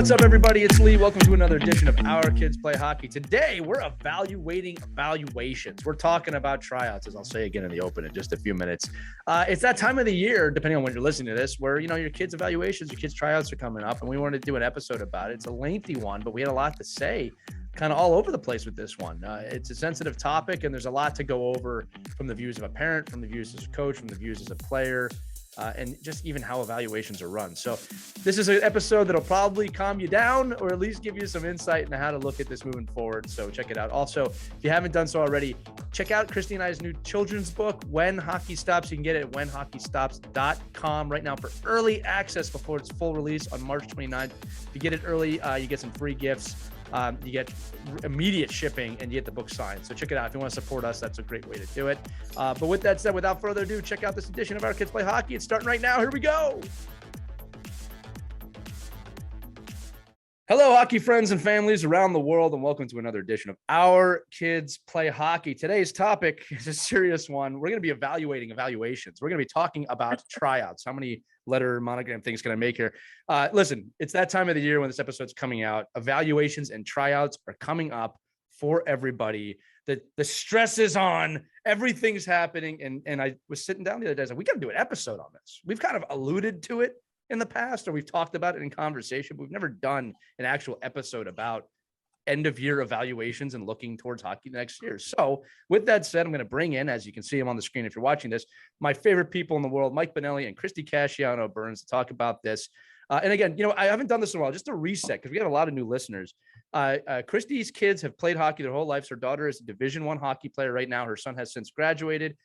What's up, everybody? It's Lee. Welcome to another edition of Our Kids Play Hockey. Today, we're evaluating evaluations. We're talking about tryouts, as I'll say again in the open in just a few minutes. It's that time of the year, depending on when you're listening to this, where, your kids' evaluations, your kids' tryouts are coming up, and we wanted to do an episode about it. It's a lengthy one, but we had a lot to say kind of all over the place with this one. It's a sensitive topic, and there's a lot to go over from the views of a parent, from the views as a coach, from the views as a player, and just even how evaluations are run. So this is an episode that'll probably calm you down or at least give you some insight into how to look at this moving forward. So check it out. Also, if you haven't done so already, check out Christy and I's new children's book, When Hockey Stops. You can get it at whenhockeystops.com right now for early access before its full release on March 29th. If you get it early, you get some free gifts. You get immediate shipping and you get the book signed. So check it out. If you want to support us, that's a great way to do it. But with that said, without further ado, check out this edition of Our Kids Play Hockey. It's starting right now. Here we go. Hello, hockey friends and families around the world, and welcome to another edition of Our Kids Play Hockey. Today's topic is a serious one. We're going to be evaluating evaluations. We're going to be talking about tryouts. How many letter monogram things can I make here? Listen, it's that time of the year when this episode's coming out. Evaluations and tryouts are coming up for everybody. The stress is on. Everything's happening. And I was sitting down the other day. I said, we got to do an episode on this. We've kind of alluded to it in the past, or we've talked about it in conversation, but we've never done an actual episode about end of year evaluations and looking towards hockey next year. So with that said, I'm going to bring in, as you can see him on the screen if you're watching this, my favorite people in the world, Mike Benelli and Christy Casciano Burns, to talk about this. And again, I haven't done this in a while, just to reset, because we have a lot of new listeners. Christy's kids have played hockey their whole life. Her daughter is a Division I hockey player right now. Her son has since graduated.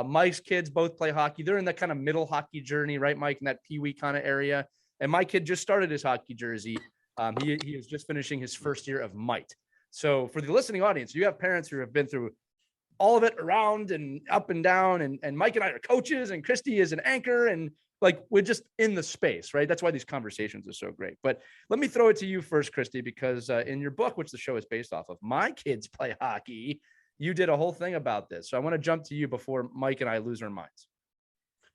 Mike's kids both play hockey. They're in that kind of middle hockey journey, right, Mike, in that peewee kind of area. And my kid just started his hockey jersey. He is just finishing his first year of might. So for the listening audience, you have parents who have been through all of it around and up and down. And Mike and I are coaches, and Christy is an anchor, and we're just in the space, right? That's why these conversations are so great. But let me throw it to you first, Christy, because in your book, which the show is based off of, My Kids Play Hockey, you did a whole thing about this. So I want to jump to you before Mike and I lose our minds.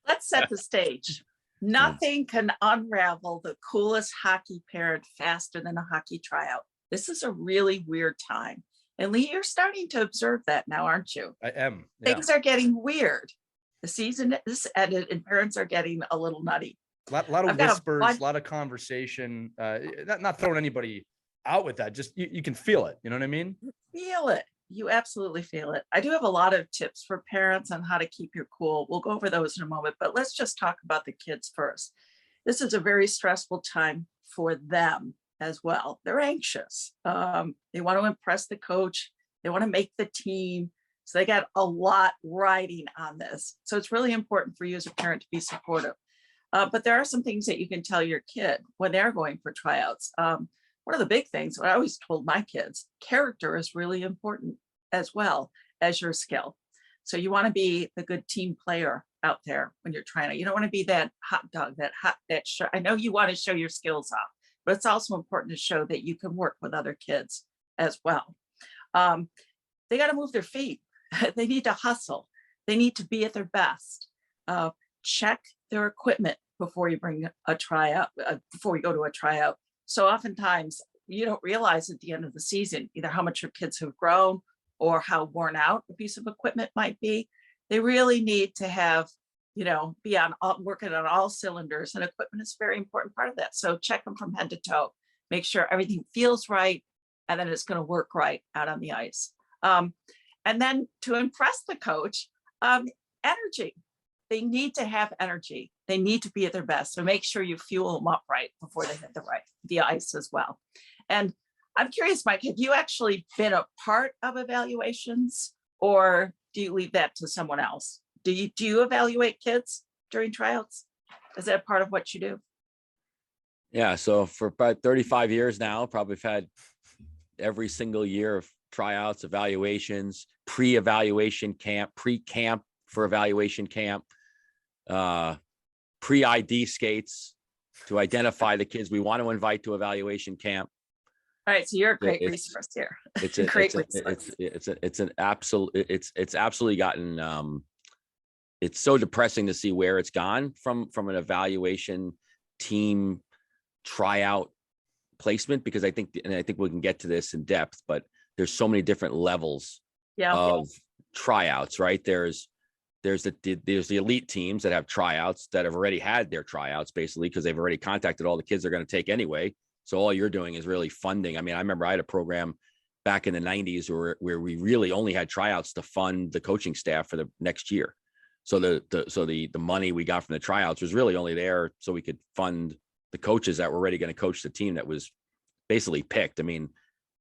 Let's set the stage. Nothing can unravel the coolest hockey parent faster than a hockey tryout. This is a really weird time. And Lee, you're starting to observe that now, aren't you? I am. Yeah. Things are getting weird. The season is ended and parents are getting a little nutty. A lot of whispers, a lot of conversation. Not throwing anybody out with that. Just you can feel it. You know what I mean? Feel it. You absolutely feel it. I do have a lot of tips for parents on how to keep your cool. We'll go over those in a moment, but let's just talk about the kids first. This is a very stressful time for them as well. They're anxious. They want to impress the coach. They want to make the team. So they got a lot riding on this. So it's really important for you as a parent to be supportive. But there are some things that you can tell your kid when they're going for tryouts. One of the big things, what I always told my kids, character is really important as well as your skill. So you want to be the good team player out there when you're trying to, you don't want to be that hot dog, I know you want to show your skills off, but it's also important to show that you can work with other kids as well. They got to move their feet. They need to hustle. They need to be at their best. Check their equipment before you bring a tryout, before you go to a tryout. So oftentimes you don't realize at the end of the season, either how much your kids have grown or how worn out a piece of equipment might be. They really need to have, be working on all cylinders, and equipment is a very important part of that. So check them from head to toe, make sure everything feels right, and then it's going to work right out on the ice. And then to impress the coach, energy. They need to have energy. They need to be at their best. So make sure you fuel them up right before they hit the ice as well. And I'm curious, Mike, have you actually been a part of evaluations, or do you leave that to someone else? Do you evaluate kids during tryouts? Is that part of what you do? Yeah. So for about 35 years now, probably have had every single year of tryouts, evaluations, pre-evaluation camp, pre-camp for evaluation camp, pre-ID skates to identify the kids we want to invite to evaluation camp. All right, so you're a great resource here. It's absolutely gotten it's so depressing to see where it's gone from an evaluation team tryout placement, because I think we can get to this in depth, but there's so many different levels of tryouts, right? There's the elite teams that have tryouts that have already had their tryouts, basically, because they've already contacted all the kids they're going to take anyway. So all you're doing is really funding. I mean, I remember I had a program back in the 90s where we really only had tryouts to fund the coaching staff for the next year. So the money we got from the tryouts was really only there so we could fund the coaches that were already going to coach the team that was basically picked. I mean,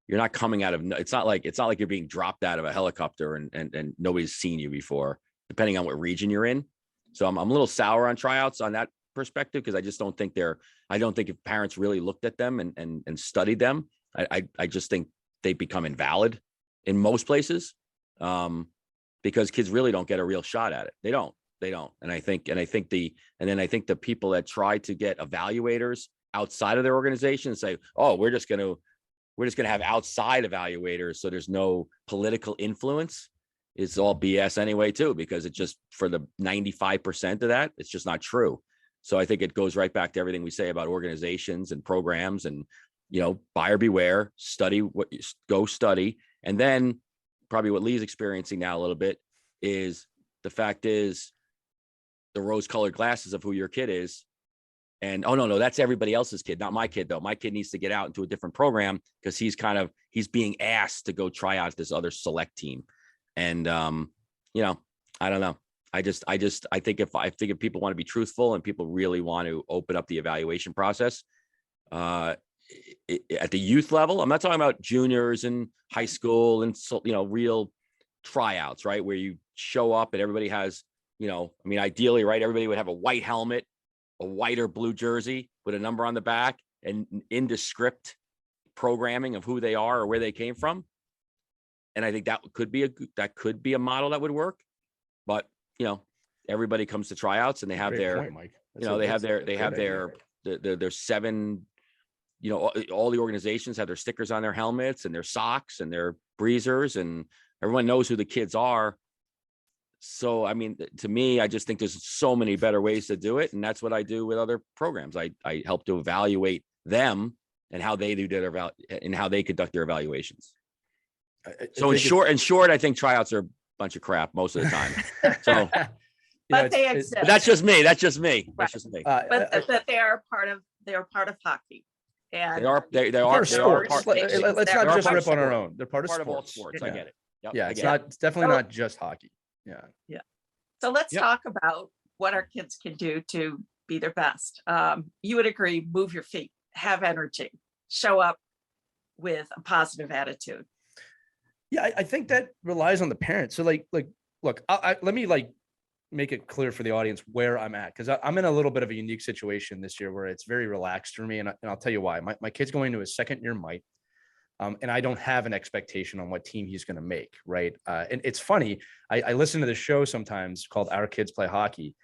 you're not coming out of, it's not like you're being dropped out of a helicopter and nobody's seen you before, depending on what region you're in. So I'm a little sour on tryouts on that perspective, because I just don't think if parents really looked at them and studied them, I just think they become invalid in most places, because kids really don't get a real shot at it. They don't. And I think the people that try to get evaluators outside of their organization and say, oh, we're just going to have outside evaluators, so there's no political influence, it's all BS anyway, too, because it just, for the 95% of that, it's just not true. So I think it goes right back to everything we say about organizations and programs, and, buyer beware, go study. And then probably what Lee's experiencing now a little bit is the fact is the rose-colored glasses of who your kid is. And, oh, no, that's everybody else's kid, not my kid, though. My kid needs to get out into a different program because he's being asked to go try out this other select team. And, I don't know. I think if people want to be truthful and people really want to open up the evaluation process, at the youth level, I'm not talking about juniors and high school and, real tryouts, right? Where you show up and everybody has, ideally, right, everybody would have a white helmet, a white or blue jersey with a number on the back, and indescript programming of who they are or where they came from. And I think that could be a model that would work. But, everybody comes to tryouts and they have their, point, Mike. They have their 7, all the organizations have their stickers on their helmets and their socks and their breezers, and everyone knows who the kids are. So, I mean, to me, I just think there's so many better ways to do it. And that's what I do with other programs. I help to evaluate them and how they do and how they conduct their evaluations. So in short, I think tryouts are a bunch of crap most of the time. So, but they exist. But that's just me. That's just me. Right. That's just me. But they are part of hockey. And they They're are sports. part. Let's not just rip on our own. They're part of all sports. sports. I get it. Yep, Yeah, it's definitely not just hockey. Yeah. So let's talk about what our kids can do to be their best. You would agree, move your feet, have energy, show up with a positive attitude. Yeah, I think that relies on the parents. So look, let me make it clear for the audience where I'm at, because I'm in a little bit of a unique situation this year where it's very relaxed for me. And I'll tell you why. My kid's going to his second year Mike. And I don't have an expectation on what team he's going to make. Right. And it's funny. I listen to the show sometimes called Our Kids Play Hockey.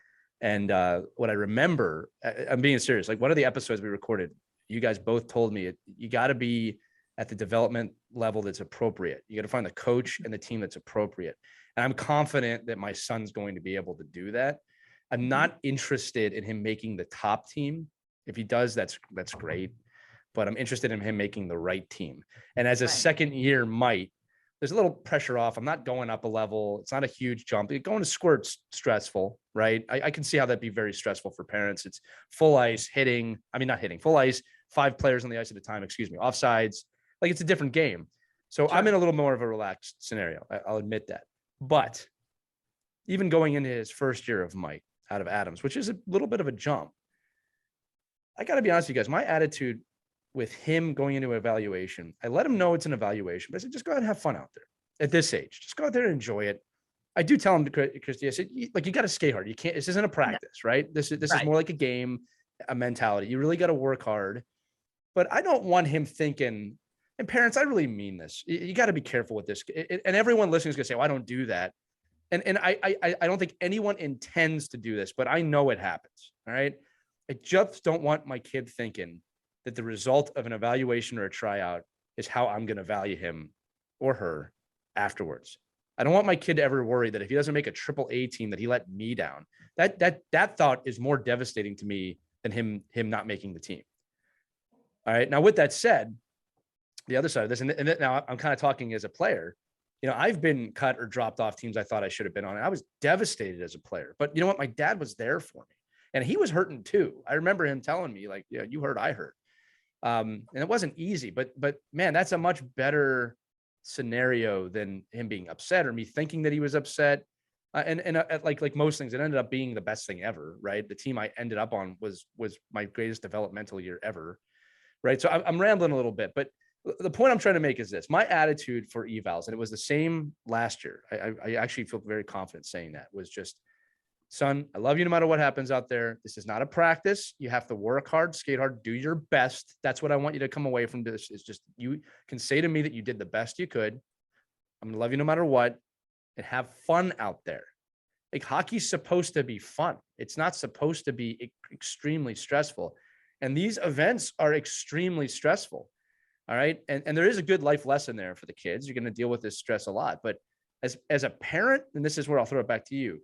And what I remember, I'm being serious, like one of the episodes we recorded, you guys both told me you got to be at the development level that's appropriate. You got to find the coach and the team that's appropriate. And I'm confident that my son's going to be able to do that. I'm not interested in him making the top team. If he does, that's great. But I'm interested in him making the right team. And as a second year Mike, there's a little pressure off. I'm not going up a level. It's not a huge jump. Going to squirt's stressful, right? I can see how that'd be very stressful for parents. It's full ice full ice, 5 players on the ice at a time, offsides. Like, it's a different game. So I'm in a little more of a relaxed scenario. I'll admit that. But even going into his first year of Mike out of Adams, which is a little bit of a jump, I got to be honest with you guys, my attitude with him going into evaluation, I let him know it's an evaluation, but I said, just go ahead and have fun out there at this age. Just go out there and enjoy it. I do tell him, Christy, I said, you got to skate hard. You can't, this isn't a practice, right? This is more like a game, a mentality. You really got to work hard. But I don't want him thinking, and parents, I really mean this. You got to be careful with this. And everyone listening is going to say, well, I don't do that. And I don't think anyone intends to do this, but I know it happens. All right. I just don't want my kid thinking that the result of an evaluation or a tryout is how I'm going to value him or her afterwards. I don't want my kid to ever worry that if he doesn't make a AAA team, that he let me down. That thought is more devastating to me than him not making the team. All right. Now, with that said, the other side of this, and now I'm kind of talking as a player, I've been cut or dropped off teams I thought I should have been on. And I was devastated as a player, but you know what? My dad was there for me and he was hurting too. I remember him telling me like, yeah, you hurt, I hurt. And it wasn't easy, but man, that's a much better scenario than him being upset or me thinking that he was upset. Like most things, it ended up being the best thing ever, right? The team I ended up on was my greatest developmental year ever, right? So I'm rambling a little bit, but the point I'm trying to make is this: my attitude for evals, and it was the same last year. I actually feel very confident saying that, was just, son, I love you no matter what happens out there. This is not a practice. You have to work hard, skate hard, do your best. That's what I want you to come away from this, is just, you can say to me that you did the best you could. I'm gonna love you no matter what, and have fun out there. Like, hockey's supposed to be fun. It's not supposed to be extremely stressful. And these events are extremely stressful. All right. And there is a good life lesson there for the kids. You're going to deal with this stress a lot. But as a parent, and this is where I'll throw it back to you.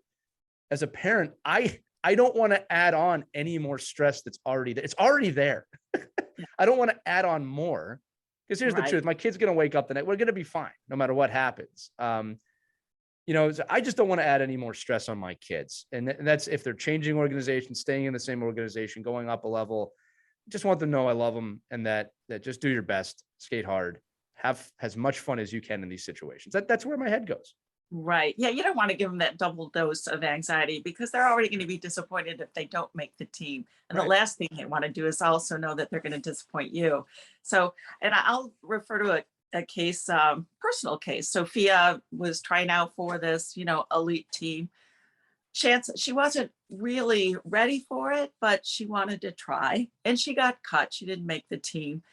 As a parent, I don't want to add on any more stress that's already there. It's already there. I don't want to add on more, because here's the truth. My kid's going to wake up the night. We're going to be fine no matter what happens. So I just don't want to add any more stress on my kids. And that's if they're changing organizations, staying in the same organization, going up a level. Just want them to know I love them, and that just do your best, skate hard, have as much fun as you can in these situations. That's where my head goes. Right. Yeah. You don't want to give them that double dose of anxiety, because they're already going to be disappointed if they don't make the team. And the last thing they want to do is also know that they're going to disappoint you. So, and I'll refer to a case, personal case. Sophia was trying out for this, elite team. She wasn't really ready for it, but she wanted to try, and she got cut. She didn't make the team.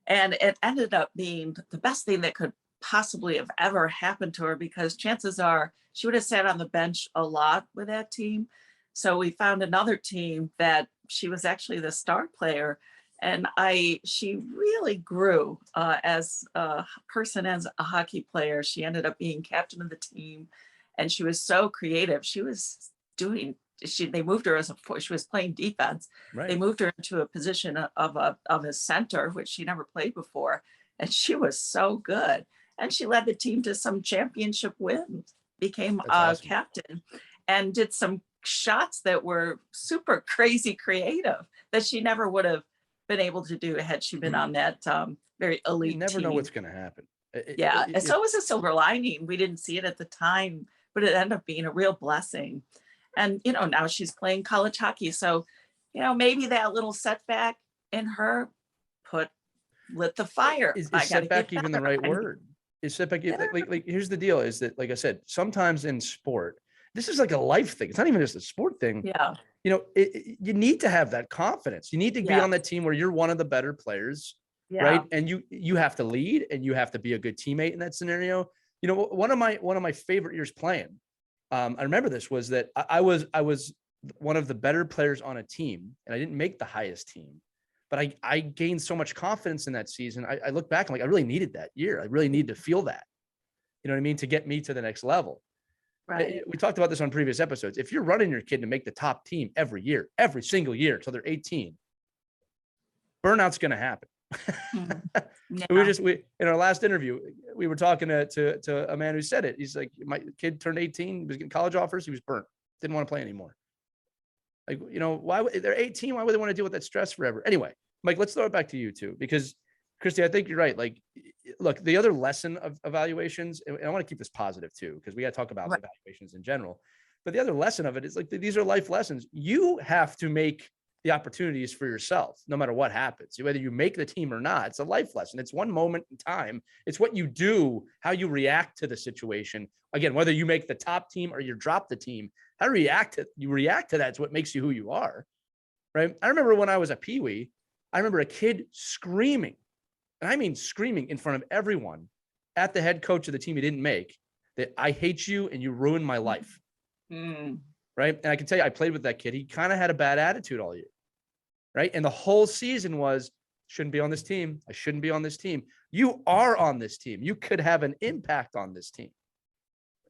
And it ended up being the best thing that could possibly have ever happened to her, because chances are she would have sat on the bench a lot with that team. So we found another team that she was actually the star player. And she really grew as a person, as a hockey player. She ended up being captain of the team, and she was so creative. She was they moved her she was playing defense. Right. They moved her into a position of a center, which she never played before. And she was so good. And she led the team to some championship wins, became awesome. Captain, and did some shots that were super crazy creative that she never would have been able to do had she been on that very elite team. You never know what's going to happen. So it was a silver lining. We didn't see it at the time, but it ended up being a real blessing. And, now she's playing college hockey. So, maybe that little setback in her lit the fire. Is setback even the right word? Is setback, like, here's the deal, is that, like I said, sometimes in sport, this is like a life thing. It's not even just a sport thing. Yeah. You need to have that confidence. You need to be on that team where you're one of the better players, right? And you have to lead, and you have to be a good teammate in that scenario. One of my favorite years playing, I remember this, was that I was one of the better players on a team, and I didn't make the highest team, but I gained so much confidence in that season. I look back, I'm like, I really needed that year. I really needed to feel that, you know what I mean? To get me to the next level. Right. We talked about this on previous episodes. If you're running your kid to make the top team every year, every single year, till they're 18, burnout's going to happen. We in our last interview, we were talking to a man who said it. He's like, my kid turned 18, he was getting college offers, he was burnt, didn't want to play anymore. Like, why they're 18, why would they want to deal with that stress forever? Anyway, Mike, let's throw it back to you too, because Christy, I think you're right. Like, look, the other lesson of evaluations, and I want to keep this positive too, because we got to talk about evaluations in general, but the other lesson of it is, like, these are life lessons. You have to make the opportunities for yourself, no matter what happens, whether you make the team or not. It's a life lesson. It's one moment in time. It's what you do, how you react to the situation. Again, whether you make the top team or you drop the team, how you react to that is what makes you who you are, right? I remember when I was a peewee, I remember a kid screaming, and I mean screaming in front of everyone at the head coach of the team he didn't make, that I hate you and you ruined my life. Right. And I can tell you, I played with that kid. He kind of had a bad attitude all year. Right. And the whole season was, shouldn't be on this team. I shouldn't be on this team. You are on this team. You could have an impact on this team.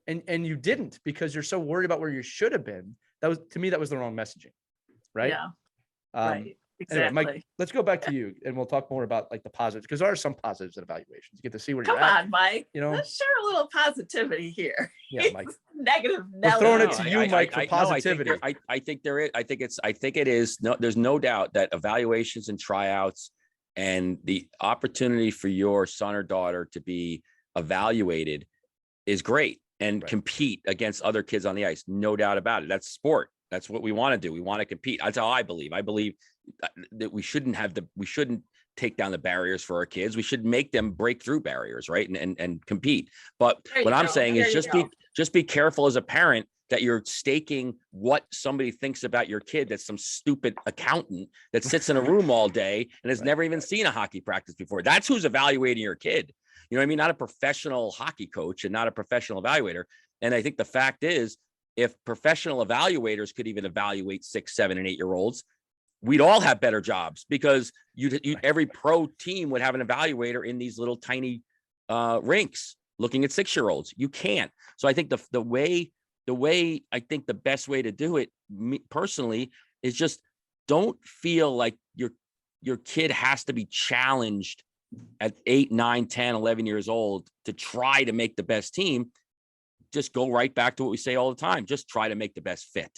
And you didn't, because you're so worried about where you should have been. That was, to me, that was the wrong messaging. Right. Yeah. Right. Anyway, Mike, Exactly. let's go back to you and we'll talk more about like the positives, because there are some positives in evaluations. You get to see where Come you're at. on, Mike. You know, Let's share a little positivity here. yeah, Mike. Negative We're throwing it Nelly. to you, Mike, for positivity. I think there is. I think it is. No, there's no doubt that evaluations and tryouts and the opportunity for your son or daughter to be evaluated is great and compete against other kids on the ice. No doubt about it. That's sport. That's what we want to do. We want to compete. That's how I believe. I believe that we shouldn't take down the barriers for our kids. We should make them break through barriers, right? And compete. But what I'm saying is just be careful as a parent that you're staking what somebody thinks about your kid. That's some stupid accountant that sits in a room all day and has never even seen a hockey practice before. That's who's evaluating your kid. You know what I mean? Not a professional hockey coach and not a professional evaluator. And I think the fact is, if professional evaluators could even evaluate 6, 7, and 8-year-olds, we'd all have better jobs, because every pro team would have an evaluator in these little tiny rinks looking at 6-year-olds. You can't. So I think the way I think the best way to do it, me personally, is just don't feel like your kid has to be challenged at 8, 9, 10, 11 years old to try to make the best team. Just go right back to what we say all the time. Just try to make the best fit.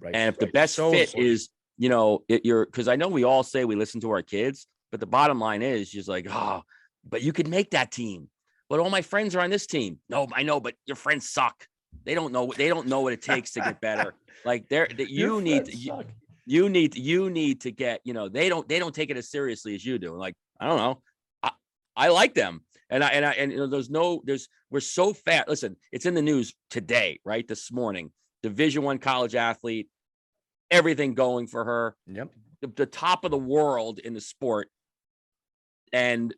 Right. And if the best fit is, you know, because I know we all say we listen to our kids, but the bottom line is just like, oh, but you could make that team. But all my friends are on this team. No, I know, but your friends suck. They don't know what it takes to get better. Like you need to get, you know, they don't take it as seriously as you do. Like, I don't know. I like them. And you know, we're so fat. Listen, it's in the news today, right? This morning, Division I college athlete, everything going for her. Yep. The top of the world in the sport, and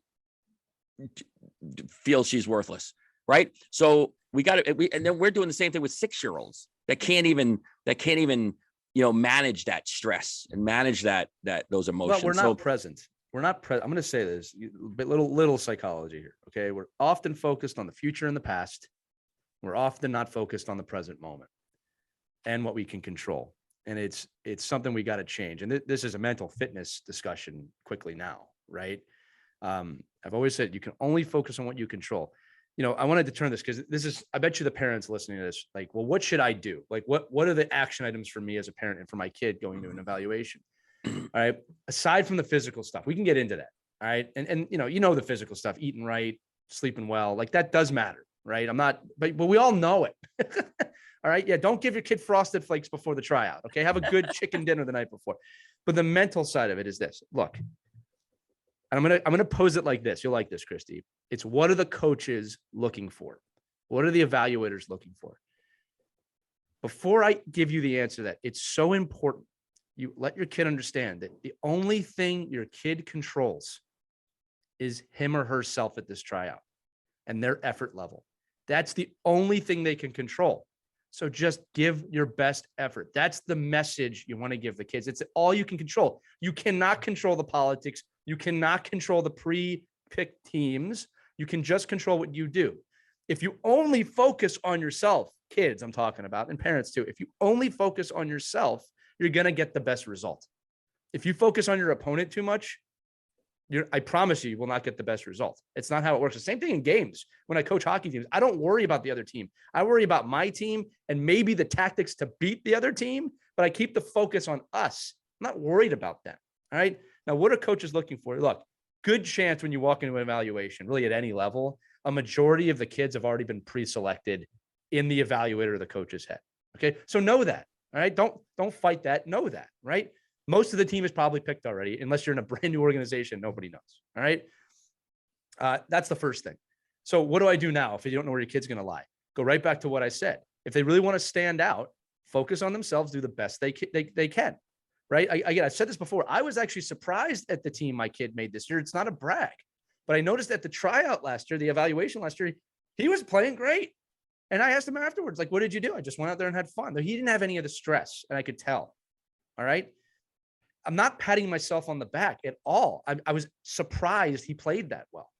feels she's worthless. Right. So and then we're doing the same thing with 6-year-olds that can't even, you know, manage that stress and manage those emotions. Well, we're not present. We're not present. I'm going to say this, little psychology here. Okay. We're often focused on the future and the past. We're often not focused on the present moment and what we can control. And it's something we got to change. And this is a mental fitness discussion quickly now, right? I've always said you can only focus on what you control. You know, I wanted to turn this, because I bet you the parents listening to this, like, well, what should I do? Like, what are the action items for me as a parent and for my kid going to an evaluation? All right. Aside from the physical stuff, we can get into that. All right. And you know, the physical stuff, eating right, sleeping well, like that does matter. Right. But we all know it. All right. Yeah. Don't give your kid Frosted Flakes before the tryout. Okay. Have a good chicken dinner the night before. But the mental side of it is this. Look, and I'm going to pose it like this. You'll like this, Christy. It's, what are the coaches looking for? What are the evaluators looking for? Before I give you the answer to that, it's so important you let your kid understand that the only thing your kid controls is him or herself at this tryout and their effort level. That's the only thing they can control. So just give your best effort. That's the message you want to give the kids. It's all you can control. You cannot control the politics. You cannot control the pre-picked teams. You can just control what you do. If you only focus on yourself, kids I'm talking about, and parents too, if you only focus on yourself, you're going to get the best result. If you focus on your opponent too much, I promise you will not get the best result. It's not how it works. The same thing in games. When I coach hockey teams, I don't worry about the other team. I worry about my team and maybe the tactics to beat the other team, but I keep the focus on us. I'm not worried about them. All right. Now, what are coaches looking for? Look, good chance when you walk into an evaluation, really at any level, a majority of the kids have already been pre-selected in the evaluator or the coach's head. Okay. So know that. All right. Don't fight that. Know that. Right. Most of the team is probably picked already, unless you're in a brand new organization. Nobody knows. All right. That's the first thing. So what do I do now if you don't know where your kid's going to lie? Go right back to what I said. If they really want to stand out, focus on themselves, do the best they can. Right. I've said this before. I was actually surprised at the team my kid made this year. It's not a brag, but I noticed at the tryout last year, the evaluation last year, he was playing great. And I asked him afterwards, like, what did you do? I just went out there and had fun. He didn't have any of the stress, and I could tell. All right. I'm not patting myself on the back at all. I was surprised he played that well.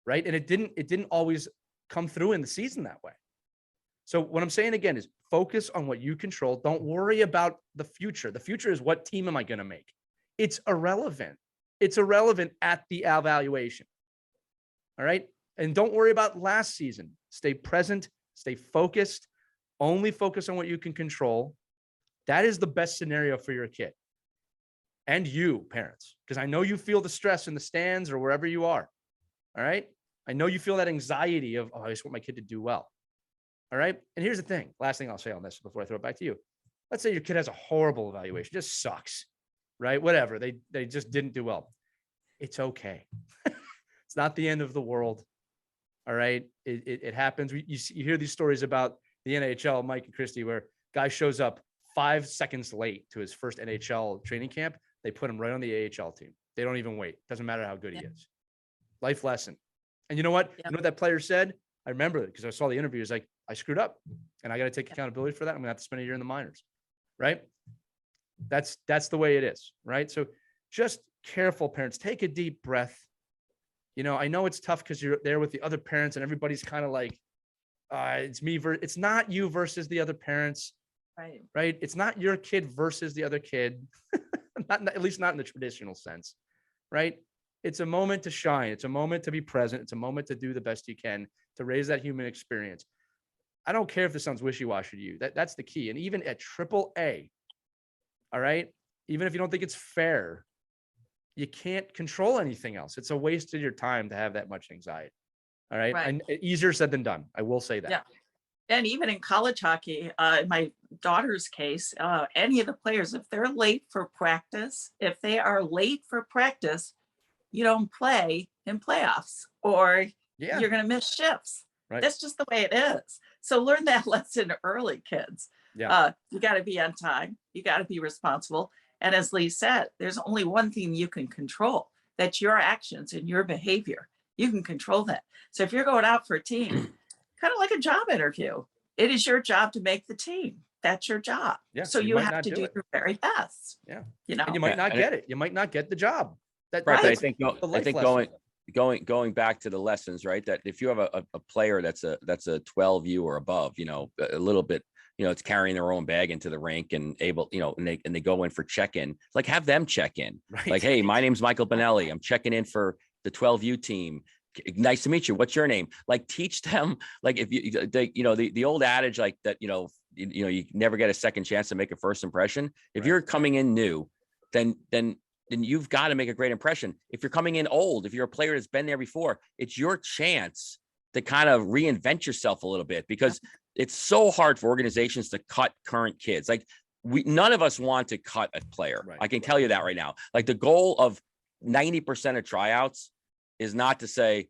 Right. And it didn't always come through in the season that way. So what I'm saying again is focus on what you control. Don't worry about the future. The future is, what team am I going to make? it's irrelevant. It's irrelevant at the evaluation. All right. And don't worry about last season. Stay present, stay focused, only focus on what you can control. That is the best scenario for your kid and you, parents, because I know you feel the stress in the stands or wherever you are. All right. I know you feel that anxiety of, oh, I just want my kid to do well. All right. And here's the thing. Last thing I'll say on this before I throw it back to you. Let's say your kid has a horrible evaluation, just sucks, right? Whatever. They just didn't do well. It's okay. It's not the end of the world. All right. It happens. You hear these stories about the NHL, Mike and Christy, where guy shows up 5 seconds late to his first NHL training camp. They put him right on the AHL team. They don't even wait. Doesn't matter how good he is. Life lesson. And you know what? You know what that player said? I remember it because I saw the interview. He's like, I screwed up and I got to take accountability for that. I'm going to have to spend a year in the minors. Right. That's the way it is. Right. So just careful, parents. Take a deep breath. You know, I know it's tough because you're there with the other parents and everybody's kind of like, it's me. It's not you versus the other parents. Right. Right. It's not your kid versus the other kid. Not, at least not in the traditional sense. Right. It's a moment to shine. It's a moment to be present. It's a moment to do the best you can to raise that human experience. I don't care if this sounds wishy-washy to you. That's the key. And even at AAA, all right, even if you don't think it's fair, you can't control anything else. It's a waste of your time to have that much anxiety. All right. Right. And easier said than done. I will say that. Yeah. And even in college hockey, in my daughter's case, any of the players, if they're late for practice, if they are late for practice, you don't play in playoffs or you're going to miss shifts. Right. That's just the way it is. So learn that lesson early, kids. Yeah. You got to be on time. You got to be responsible. And as Lee said, there's only one thing you can control. That's your actions and your behavior. You can control that. So if you're going out for a team, kind of like a job interview, it is your job to make the team. That's your job. Yeah. So you have to do your very best. Yeah. You know, and you might not get it. You might not get the job. Right. But I think going back to the lessons, right? That if you have a player that's a 12U or above, you know, a little bit, you know, it's carrying their own bag into the rink and able, you know, and they go in for check-in. Like have them check in. Right. Like, hey, my name's Michael Benelli. I'm checking in for the 12U team. Nice to meet you. What's your name? Like teach them, like if the old adage like that, you never get a second chance to make a first impression. If you're coming in new, then you've got to make a great impression. If you're coming in old, if you're a player that's been there before, it's your chance to kind of reinvent yourself a little bit because it's so hard for organizations to cut current kids. Like none of us want to cut a player. Right. I can tell you that right now. Like the goal of 90% of tryouts is not to say,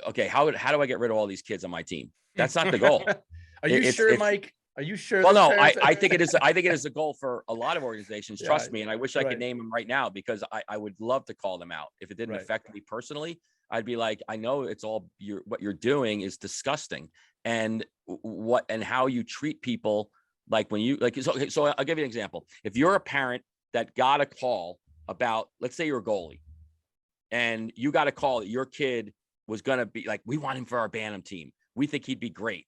okay, how do I get rid of all these kids on my team? That's not the goal. Are you sure, Mike? Are you sure? Well, no, I think it is. I think it is a goal for a lot of organizations. Trust me. And I wish I could name them right now because I would love to call them out. If it didn't affect me personally, I'd be like, I know it's all what you're doing is disgusting. And how you treat people. Like when you so I'll give you an example. If you're a parent that got a call about, let's say you're a goalie and you got a call that your kid was going to be like, we want him for our Bantam team. We think he'd be great.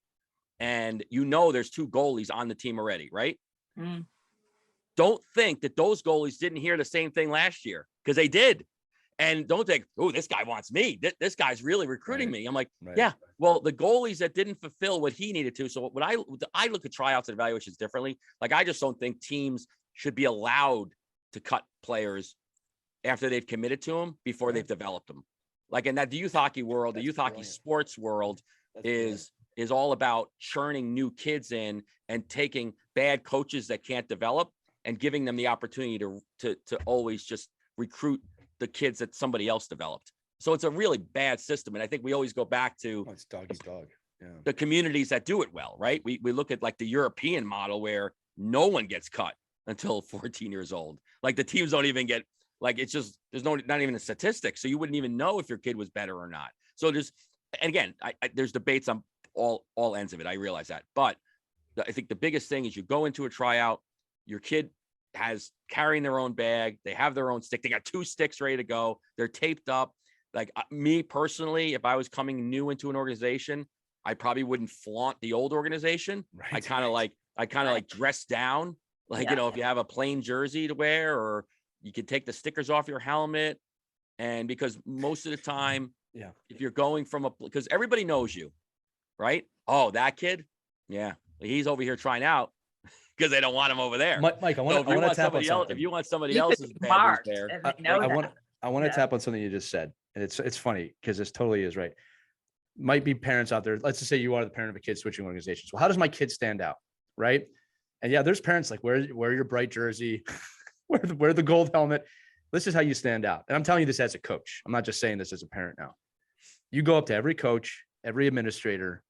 And there's 2 goalies on the team already, right? Mm. Don't think that those goalies didn't hear the same thing last year because they did. And don't think, oh, this guy wants me. This guy's really recruiting me. I'm like, yeah, well, the goalies that didn't fulfill what he needed to. So when I look at tryouts and evaluations differently, like I just don't think teams should be allowed to cut players after they've committed to them before they've developed them. Like in that the youth hockey world, the youth hockey sports world is all about churning new kids in and taking bad coaches that can't develop and giving them the opportunity to always just recruit the kids that somebody else developed. So it's a really bad system. And I think we always go back to it's dog eats dog. Yeah. The communities that do it well, right? We look at like the European model where no one gets cut until 14 years old. Like the teams don't even get, like, it's just, there's not even a statistic. So you wouldn't even know if your kid was better or not. So and again, there's debates on all ends of it. I realize that, but I think the biggest thing is you go into a tryout, your kid has carrying their own bag. They have their own stick. They got 2 sticks ready to go. They're taped up. Like me personally, if I was coming new into an organization, I probably wouldn't flaunt the old organization. Right. I kind of like dress down, like, if you have a plain jersey to wear or, You can take the stickers off your helmet. And because most of the time, if you're going from because everybody knows you, right? Oh, that kid. Yeah. He's over here trying out because they don't want him over there. Mike, I want to tap on something. If you want somebody else's bad news there, I want to tap on something you just said. And it's funny because this totally is right. Might be parents out there. Let's just say you are the parent of a kid switching organizations. Well, how does my kid stand out? Right. And there's parents like wear your bright jersey, wear the gold helmet. This is how you stand out. And I'm telling you this as a coach. I'm not just saying this as a parent now. You go up to every coach, every administrator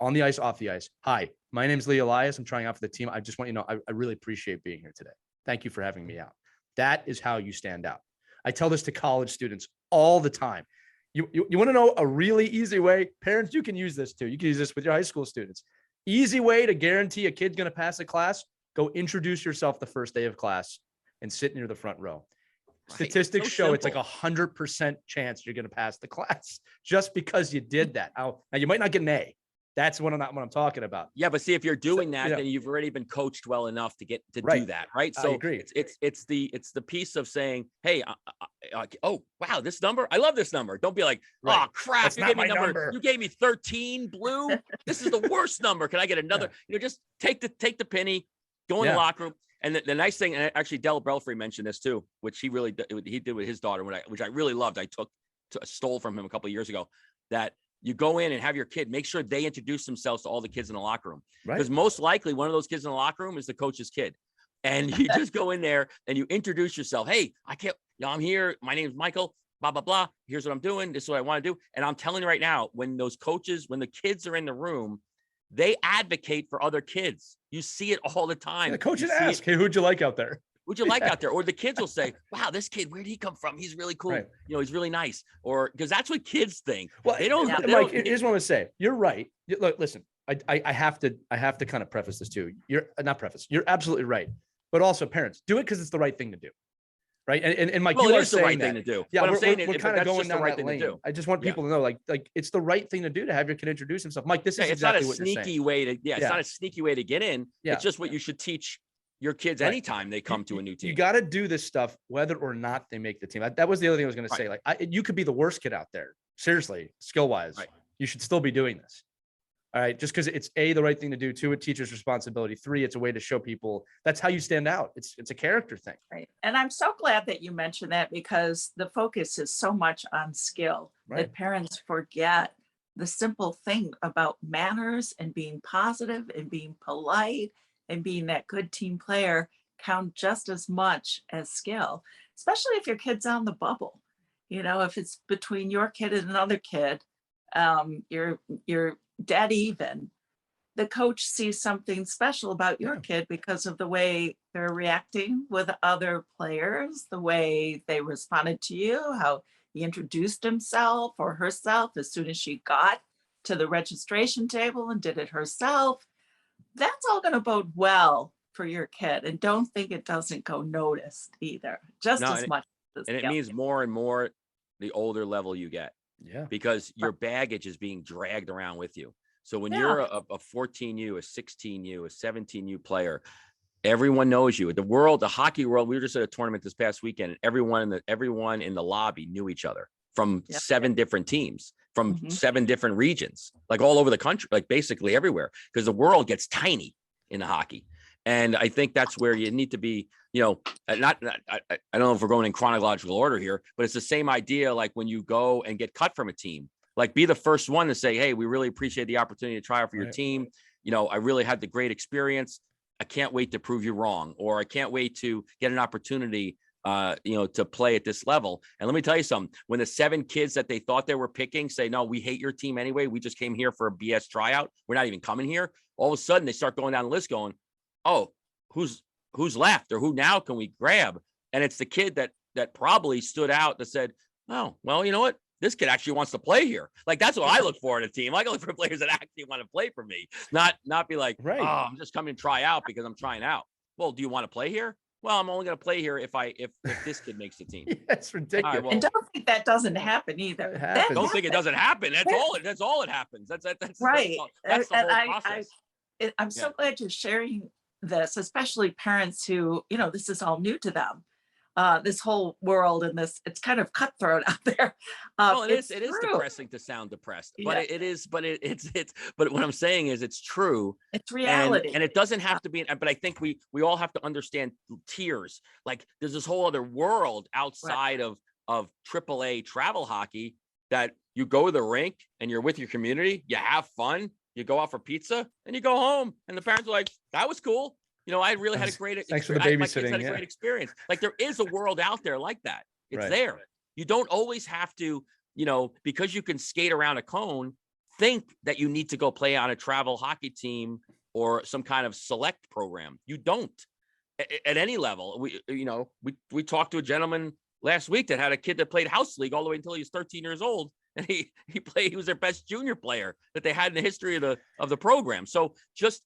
on the ice, off the ice. Hi, my name's Lee Elias. I'm trying out for the team. I just want you to know, I really appreciate being here today. Thank you for having me out. That is how you stand out. I tell this to college students all the time. You want to know a really easy way? Parents, you can use this too. You can use this with your high school students. Easy way to guarantee a kid's going to pass a class. Go introduce yourself the first day of class and sit near the front row. Statistics show it's like 100% chance you're going to pass the class just because you did that. Now you might not get an A. That's what I'm talking about. Yeah, but see, if you're doing that, then you've already been coached well enough to do that, right? So I agree. It's the piece of saying, hey, oh wow, this number, I love this number. Don't be like, oh crap, you gave me number. You gave me 13 blue. This is the worst number. Can I get another? Just take the penny, go in the locker room. And the nice thing, and actually Del Belfry mentioned this too, which he did with his daughter, which I really loved. I stole from him a couple of years ago, that you go in and have your kid, make sure they introduce themselves to all the kids in the locker room. Because most likely one of those kids in the locker room is the coach's kid. And you just go in there and you introduce yourself. Hey, I'm here. My name is Michael, blah, blah, blah. Here's what I'm doing. This is what I want to do. And I'm telling you right now, when the kids are in the room, they advocate for other kids. You see it all the time. The coaches ask, hey, who'd you like out there? Who'd you like out there? Or the kids will say, wow, this kid, where'd he come from? He's really cool. He's really nice. Or because that's what kids think. Well, they don't. Mike, here's what I'm gonna say. You're right. Look, listen, I have to kind of preface this too. You're absolutely right. But also parents, do it because it's the right thing to do. Right. And Mike, you are saying the right thing to do. Yeah, we're kind of going down that lane. I just want people to know, like it's the right thing to do to have your kid introduce himself. Mike, this is exactly what you're saying. It's not a sneaky way to get in. It's just what you should teach your kids anytime they come to a new team. You got to do this stuff whether or not they make the team. That was the other thing I was going to say. Like you could be the worst kid out there, seriously, skill wise. You should still be doing this. All right, just because it's the right thing to do. 2, a teacher's responsibility. 3, it's a way to show people that's how you stand out. It's a character thing. Right, and I'm so glad that you mentioned that because the focus is so much on skill that parents forget the simple thing about manners and being positive and being polite and being that good team player count just as much as skill, especially if your kid's on the bubble. If it's between your kid and another kid, you're dead even. The coach sees something special about your kid because of the way they're reacting with other players, the way they responded to you, how he introduced himself or herself as soon as she got to the registration table and did it herself. That's all going to bode well for your kid. And don't think it doesn't go noticed either, as much. And it means more and more the older level you get. Yeah. Because your baggage is being dragged around with you. So when you're a 14U, a 16U, a 17U player, everyone knows you. The hockey world, we were just at a tournament this past weekend, and everyone in the lobby knew each other from 7 different teams, from 7 different regions, like all over the country, like basically everywhere, because the world gets tiny in the hockey. And I think that's where you need to be, I don't know if we're going in chronological order here, but it's the same idea. Like when you go and get cut from a team, like be the first one to say, hey, we really appreciate the opportunity to try out for your team. I really had the great experience. I can't wait to prove you wrong, or I can't wait to get an opportunity, to play at this level. And let me tell you something, when the 7 kids that they thought they were picking say, no, we hate your team anyway, we just came here for a BS tryout, we're not even coming here. All of a sudden they start going down the list going, oh, who's left, or who now can we grab? And it's the kid that probably stood out that said, oh, well, you know what? This kid actually wants to play here. Like, that's what I look for in a team. I look for players that actually want to play for me, not be like, oh, I'm just coming to try out because I'm trying out. Well, do you want to play here? Well, I'm only going to play here if this kid makes the team. That's ridiculous. Right, well, and don't think that doesn't happen either. Don't think it doesn't happen. That's all it happens. That's right. That's the whole process. I'm so glad you're sharing this, especially parents who, this is all new to them. this whole world and it's kind of cutthroat out there. Well, it is true. depressing to sound depressed, but Yeah. but what I'm saying is it's true. It's reality. And it doesn't have to be, but I think we all have to understand tiers. Like there's this whole other world outside of AAA travel hockey that you go to the rink and you're with your community, you have fun, you go out for pizza and you go home. And the parents are like, that was cool. You know, I really had a great Thanks for the experience. My babysitting. kids had a great experience. Like there is a world out there like that. It's Right. there. You don't always have to, you know, because you can skate around a cone, think that you need to go play on a travel hockey team or some kind of select program. You don't at any level. We talked to a gentleman last week that had a kid that played house league all the way until he was 13 years old. And he was their best junior player that they had in the history of the program. So just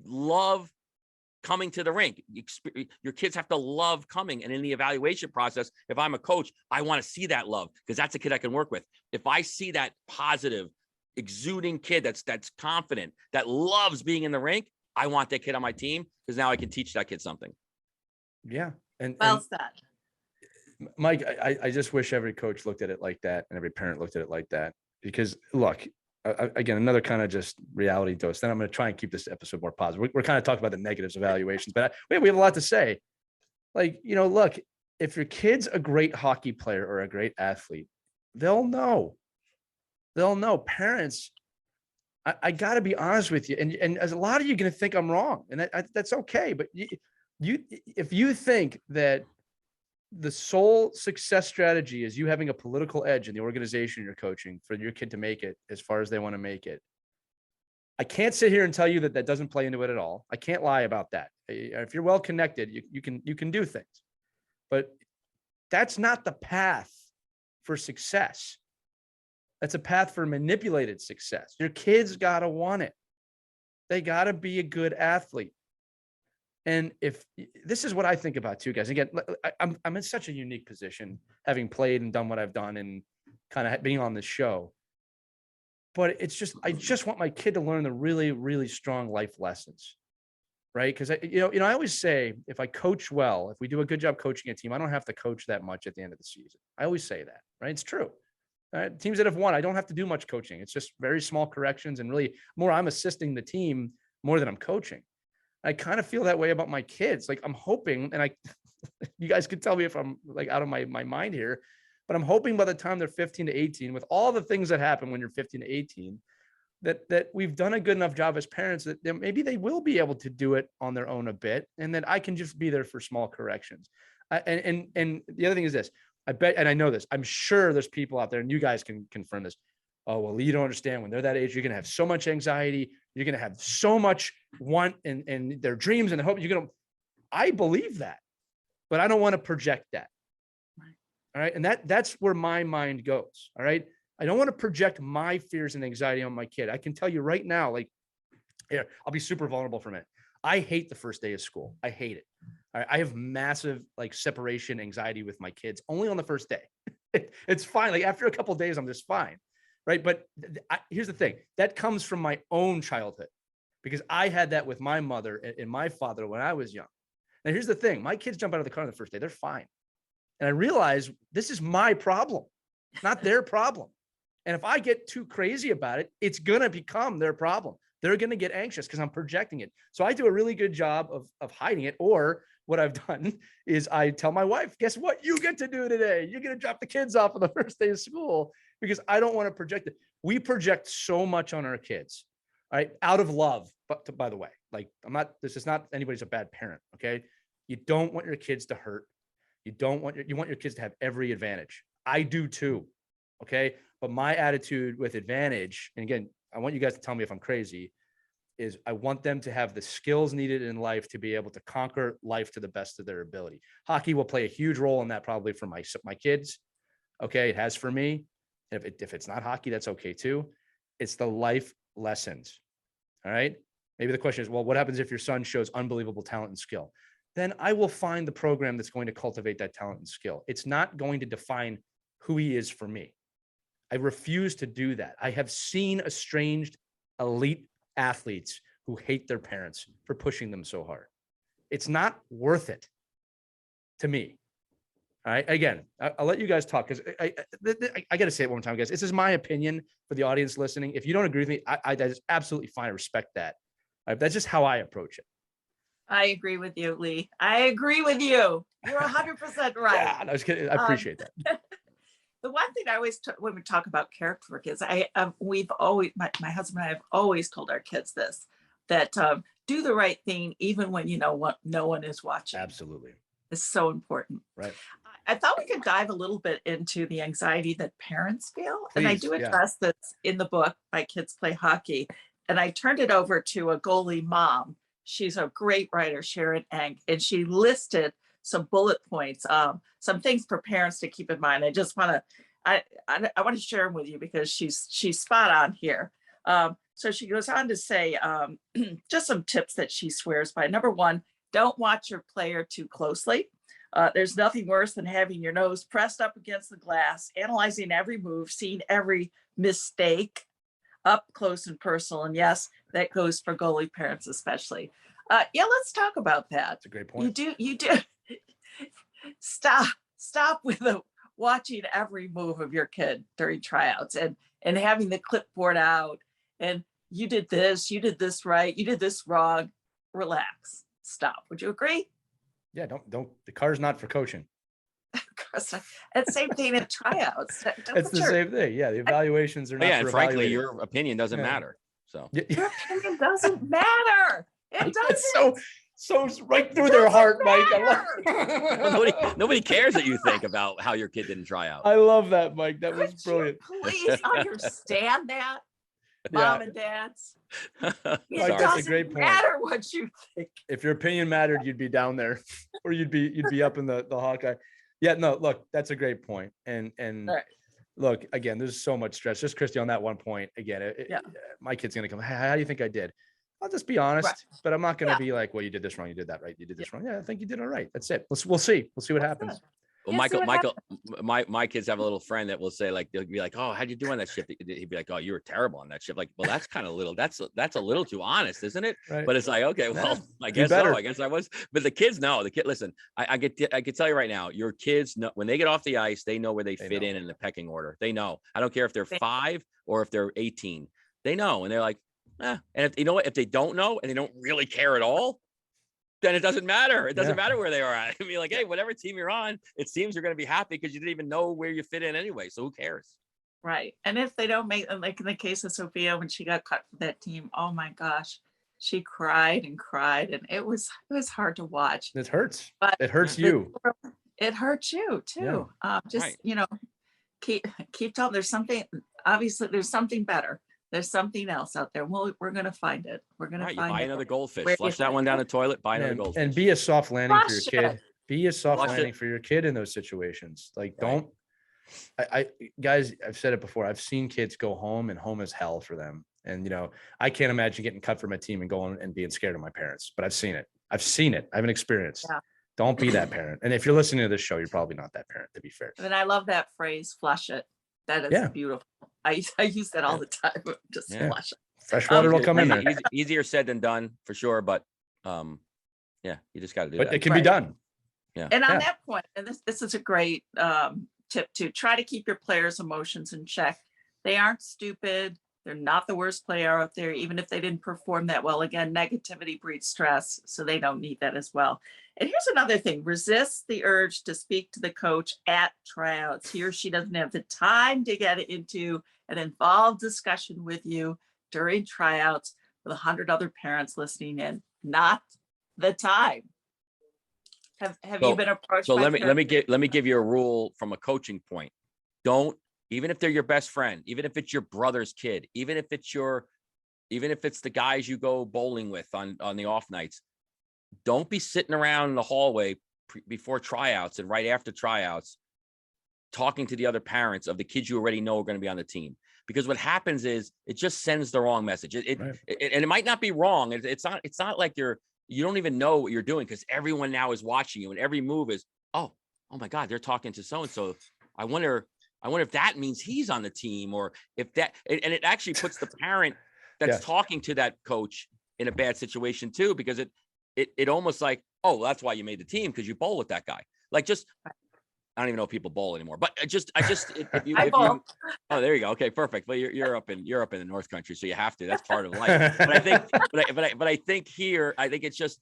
love coming to the rink. Your kids have to love coming. And in the evaluation process, if I'm a coach, I want to see that love because that's a kid I can work with. If I see that positive, exuding kid that's confident, that loves being in the rink, I want that kid on my team because now I can teach that kid something. Yeah. And Said. Mike, I just wish every coach looked at it like that and every parent looked at it like that, because look, again, another kind of just reality dose. Then I'm going to try and keep this episode more positive. We're kind of talking about the negatives of evaluations, but we have a lot to say. Like, look, if your kid's a great hockey player or a great athlete, they'll know. Parents, I got to be honest with you. And as a lot of you are going to think I'm wrong, and that's okay. But if you think that the sole success strategy is you having a political edge in the organization you're coaching for your kid to make it as far as they want to make it, I can't sit here and tell you that doesn't play into it at all. I can't lie about that. If you're well connected, you can do things, but that's not the path for success. That's a path for manipulated success. Your kids got to want it. They got to be a good athlete. And if this is what I think about too, guys, again, I'm in such a unique position, having played and done what I've done and kind of being on this show, but I just want my kid to learn the really, really strong life lessons, right? Because I always say, if I coach well, if we do a good job coaching a team, I don't have to coach that much at the end of the season. I always say that, right? It's true. Right? Teams that have won, I don't have to do much coaching. It's just very small corrections and really more I'm assisting the team more than I'm coaching. I kind of feel that way about my kids. Like I'm hoping, and you guys can tell me if I'm like out of my mind here, but I'm hoping by the time they're 15 to 18, with all the things that happen when you're 15 to 18, that we've done a good enough job as parents that maybe they will be able to do it on their own a bit. And that I can just be there for small corrections. And the other thing is this, I bet, and I know this, I'm sure there's people out there, and you guys can confirm this. Oh, well, you don't understand. When they're that age, you're going to have so much anxiety. You're going to have so much want and their dreams and hope. I believe that, but I don't want to project that. Right. All right. And that's where my mind goes. All right. I don't want to project my fears and anxiety on my kid. I can tell you right now, like, here, I'll be super vulnerable for a minute. I hate the first day of school. I hate it. All right. I have massive like separation anxiety with my kids only on the first day. It's fine. Like after a couple of days, I'm just fine. Right. But here's the thing that comes from my own childhood, because I had that with my mother and my father when I was young. Now, here's the thing. My kids jump out of the car on the first day. They're fine. And I realize this is my problem, not their problem. And if I get too crazy about it, it's going to become their problem. They're going to get anxious because I'm projecting it. So I do a really good job of hiding it. Or what I've done is I tell my wife, guess what you get to do today? You're going to drop the kids off on the first day of school, because I don't want to project it. We project so much on our kids, right? Out of love. But by the way, like this is not anybody's a bad parent. Okay. You don't want your kids to hurt. You want your kids to have every advantage. I do too. Okay. But my attitude with advantage, and again, I want you guys to tell me if I'm crazy, is I want them to have the skills needed in life to be able to conquer life to the best of their ability. Hockey will play a huge role in that, probably for my kids. Okay. It has for me. If it's not hockey, that's okay too. It's the life lessons. All right. Maybe the question is, well, what happens if your son shows unbelievable talent and skill? Then I will find the program that's going to cultivate that talent and skill. It's not going to define who he is for me. I refuse to do that. I have seen estranged elite athletes who hate their parents for pushing them so hard. It's not worth it to me. All right. Again, I'll let you guys talk because I got to say it one more time, guys. This is my opinion for the audience listening. If you don't agree with me, that is absolutely fine. I respect that. That's just how I approach it. I agree with you, Lee. I agree with you. You're 100% right. Yeah, I was kidding. I appreciate that. The one thing I always, when we talk about character for kids, we've always, my husband and I have always told our kids this, that do the right thing even when you know what no one is watching. Absolutely. It's so important. Right. I thought we could dive a little bit into the anxiety that parents feel. And I Please, do address this in the book, My Kids Play Hockey. And I turned it over to a goalie mom. She's a great writer, Sharon Eng, and she listed some bullet points, some things for parents to keep in mind. I just want to, I want to share them with you because she's spot on here. So she goes on to say just some tips that she swears by. Number one, don't watch your player too closely. There's nothing worse than having your nose pressed up against the glass, analyzing every move, seeing every mistake up close and personal. And yes, that goes for goalie parents especially. Yeah, let's talk about that. That's a great point. You do stop with the watching every move of your kid during tryouts and having the clipboard out and you did this right, you did this wrong. Relax. Stop. Would you agree? Yeah, don't the car's not for coaching. It's same thing at tryouts. It's the same thing. Yeah, the evaluations are not. Yeah, for and frankly, evaluating. your opinion doesn't matter. So your opinion doesn't matter. It doesn't. It's so right through their heart, Mike. Well, nobody cares what you think about how your kid didn't try out. I love that, Mike. That was brilliant. Please understand that, mom and dads. It doesn't matter what you think. If your opinion mattered, you'd be down there, or you'd be up in the Hawkeye. Yeah, no, look, that's a great point. And right. Look, again, there's so much stress. Just Christy on that one point. Again, my kid's gonna come. Hey, how do you think I did? I'll just be honest, but I'm not gonna be like, well, you did this wrong, you did that right, you did this wrong. Yeah, I think you did all right. That's it. We'll see. We'll see what happens. Well, Michael, my kids have a little friend that will say, like, they'll be like, oh, how'd you do on that shift? He'd be like, oh, you were terrible on that shift. Like, well, that's kind of little, that's a little too honest, isn't it? Right. But it's like, okay, well, I guess so. I guess I was, but the kids know. Listen, I can tell you right now, your kids know when they get off the ice, they know where they fit in the pecking order. They know. I don't care if they're 5 or if they're 18. They know, and they're like, and if you know what, if they don't know and they don't really care at all, then it doesn't matter. It doesn't matter where they are at. I mean, like, hey, whatever team you're on, it seems you're going to be happy because you didn't even know where you fit in anyway. So who cares? Right. And if they don't make, like in the case of Sophia, when she got cut for that team, oh my gosh, she cried and cried, and it was hard to watch. It hurts. But it hurts you. It hurts you too. Yeah. Keep telling. There's something. Obviously, there's something better. There's something else out there. We're going to find it. We're going to find it. Buy another goldfish. Flush that one down the toilet. Buy another goldfish. And be a soft landing for your kid. Be a soft landing for your kid in those situations. Like, don't. Guys, I've said it before. I've seen kids go home, and home is hell for them. And I can't imagine getting cut from a team and going and being scared of my parents. But I've seen it. I have an experience. Yeah. Don't be that parent. And if you're listening to this show, you're probably not that parent, to be fair. And I love that phrase, flush it. That is beautiful. I use that all the time. Just flush it. Fresh water will come in there. Easier said than done, for sure. But you just got to do that. But it can be done. Yeah. And on that point, and this is a great tip too. Try to keep your players' emotions in check. They aren't stupid. They're not the worst player out there, even if they didn't perform that well. Again, negativity breeds stress, so they don't need that as well. And here's another thing. Resist the urge to speak to the coach at tryouts. He or she doesn't have the time to get into an involved discussion with you during tryouts with 100 other parents listening in. Not the time. Have you been approached? So let me give you a rule from a coaching point. Don't, even if they're your best friend, even if it's your brother's kid, even if it's the guys you go bowling with on the off nights, don't be sitting around in the hallway before tryouts and right after tryouts talking to the other parents of the kids you already know are going to be on the team. Because what happens is it just sends the wrong message. And it might not be wrong. It's not like you don't even know what you're doing, because everyone now is watching you and every move is, oh my God, they're talking to so-and-so. I wonder if that means he's on the team, or if that, and it actually puts the parent that's talking to that coach in a bad situation too, because it almost like, oh, well, that's why you made the team, because you bowl with that guy. Like, just I don't even know if people bowl anymore, but I just, if you, I bowl. oh, there you go. Okay, perfect. Well, you're up in the North Country, so you have to. That's part of life. But I think, but I think here, I think it's just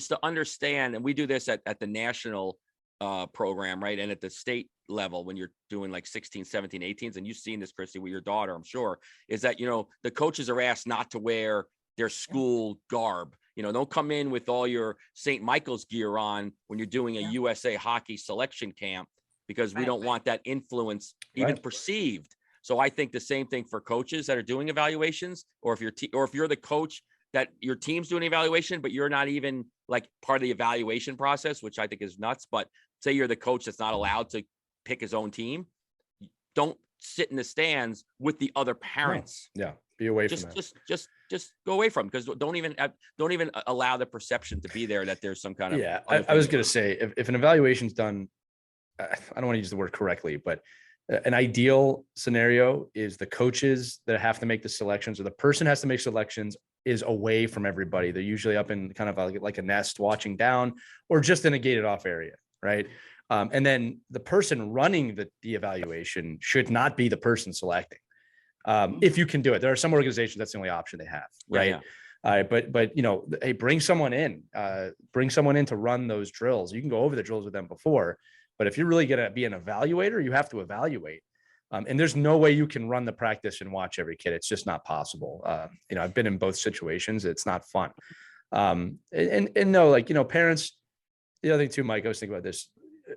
to understand, and we do this at the national program, right, and at the state level when you're doing like 16, 17, 18s, and you've seen this, Christy, with your daughter, I'm sure, is that the coaches are asked not to wear their school garb. Don't come in with all your St. Michael's gear on when you're doing a USA hockey selection camp, because we don't want that influence even perceived. So I think the same thing for coaches that are doing evaluations, or if you're the coach that your team's doing evaluation, but you're not even like part of the evaluation process, which I think is nuts. But say you're the coach that's not allowed to pick his own team, don't sit in the stands with the other parents. No. Yeah. Be away from that. Just go away from, because don't even allow the perception to be there that there's some kind of. Yeah. I was going to say, if an evaluation's done, I don't want to use the word correctly, but an ideal scenario is the coaches that have to make the selections, or the person has to make selections, is away from everybody. They're usually up in kind of like a nest watching down, or just in a gated off area. Right. And then the person running the evaluation should not be the person selecting. If you can do it. There are some organizations that's the only option they have. Right. Yeah. But hey, bring someone in to run those drills. You can go over the drills with them before, but if you're really going to be an evaluator, you have to evaluate. And there's no way you can run the practice and watch every kid. It's just not possible. I've been in both situations. It's not fun. And no, like, parents, the other thing too, Mike, I was thinking about this.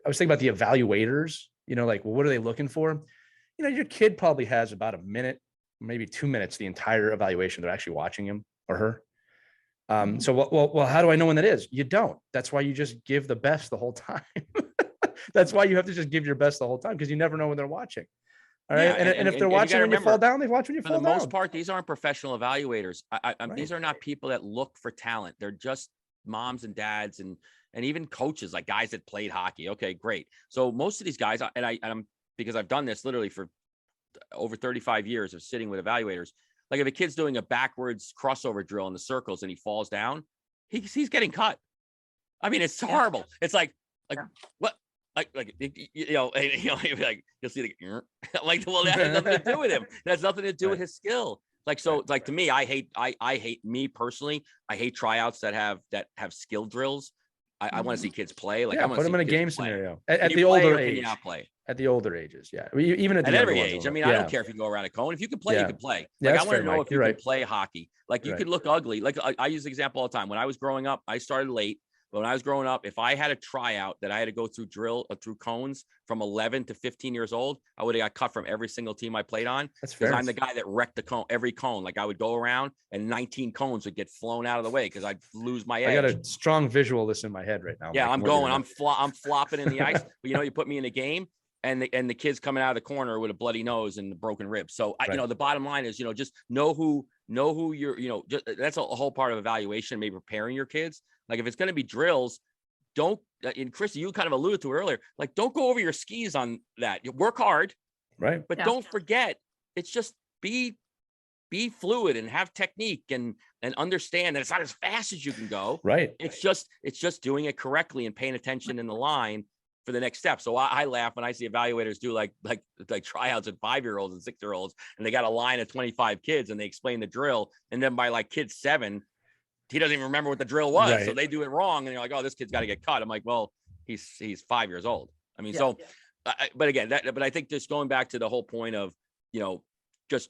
I was thinking about the evaluators, like, well, what are they looking for? Your kid probably has about a minute, maybe 2 minutes, the entire evaluation. They're actually watching him or her. So, well, how do I know when that is? You don't. That's why you just give the best the whole time. That's why you have to just give your best the whole time, because you never know when they're watching. All right. Yeah, and if they're watching when you fall down, they watch when you fall down. For the most part, these aren't professional evaluators. These are not people that look for talent. They're just moms and dads and even coaches, like guys that played hockey. Okay, great. So most of these guys, I'm because I've done this literally for over 35 years of sitting with evaluators. Like if a kid's doing a backwards crossover drill in the circles and he falls down, he's getting cut. I mean, it's horrible. It's like what? Like you'll see like, well, that has nothing to do with him. That's nothing to do with his skill. Like, so like to me, I hate me personally. I hate tryouts that have skill drills. I want to see kids play. Like, I want to put them in a game play. Scenario at the older age. Not play at the older ages. Yeah, even at every age. I mean, I don't care if you go around a cone. If you can play, you can play. Like, I want to know if you can play hockey. Like, you could look ugly. Like, I use the example all the time. When I was growing up, I started late. But when I was growing up, if I had a tryout that I had to go through through cones from 11 to 15 years old, I would have got cut from every single team I played on. That's fair. Because I'm the guy that wrecked every cone. Like, I would go around and 19 cones would get flown out of the way because I'd lose my edge. I got a strong visual of this in my head right now. Yeah, I'm flopping in the ice. But you put me in a game and the kid's coming out of the corner with a bloody nose and broken ribs. So the bottom line is, just know who you're, that's a whole part of evaluation, maybe preparing your kids. Like, if it's going to be drills, don't, and Christy, you kind of alluded to earlier, like, don't go over your skis on that. You work hard, right? But don't forget, it's just be fluid and have technique and understand that it's not as fast as you can go. Right. It's just doing it correctly and paying attention in the line for the next step. So I laugh when I see evaluators do like tryouts at 5-year-olds and 6-year-olds, and they got a line of 25 kids and they explain the drill. And then by like kid 7, he doesn't even remember what the drill was. Right. So they do it wrong. And you're like, oh, this kid's got to get cut. I'm like, well, he's 5 years old. I mean, but again, but I think just going back to the whole point of, just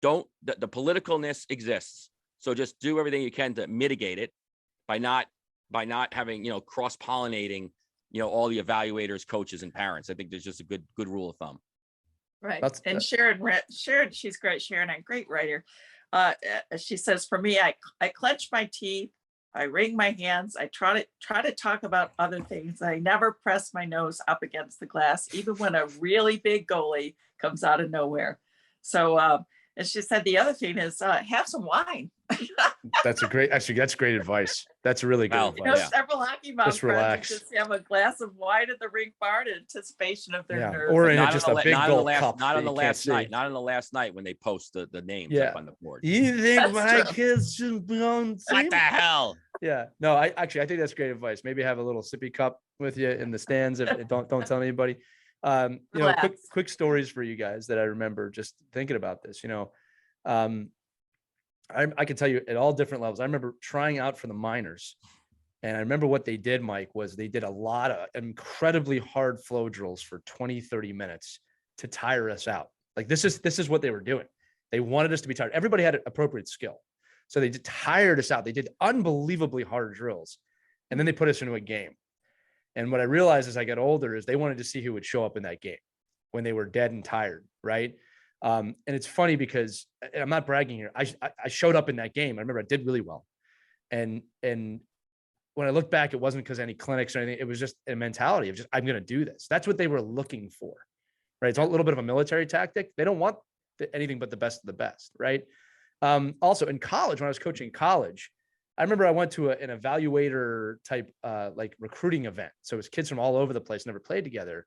don't, the politicalness exists. So just do everything you can to mitigate it by not having, cross-pollinating, all the evaluators, coaches, and parents. I think there's just a good rule of thumb. Right. And Sharon, she's great. Sharon, a great writer. She says, for me, I clench my teeth, I wring my hands, I try to talk about other things. I never press my nose up against the glass, even when a really big goalie comes out of nowhere. So And she said the other thing is have some wine. That's great advice. That's really good Wow. You know, advice. several hockey mom Just friends relax. who just have a glass of wine at the rink bar in anticipation of their Yeah. nerves. Or in Not just on a the, big not on the gold last, cup. not that on the you can't last see. night, not on the last night when they post the names Yeah. up on the board. You think That's my true. kids should be on the What team? the hell? Yeah. No, I think that's great advice. Maybe have a little sippy cup with you in the stands. If don't tell anybody. You know, Relax. quick stories for you guys that I remember just thinking about this. You know, I can tell you at all different levels. I remember trying out for the minors, and I remember what they did, Mike, was they did a lot of incredibly hard flow drills for 20, 30 minutes to tire us out. Like this is what they were doing. They wanted us to be tired. Everybody had an appropriate skill. So they tired us out. They did unbelievably hard drills. And then they put us into a game. And what I realized as I got older is they wanted to see who would show up in that game when they were dead and tired, right? And it's funny because I'm not bragging here. I showed up in that game. I remember I did really well. And when I look back, it wasn't because any clinics or anything. It was just a mentality of just, I'm going to do this. That's what they were looking for, right? It's a little bit of a military tactic. They don't want anything but the best of the best, right? Also in college, when I was coaching college, I remember I went to an evaluator type like recruiting event. So it was kids from all over the place, never played together.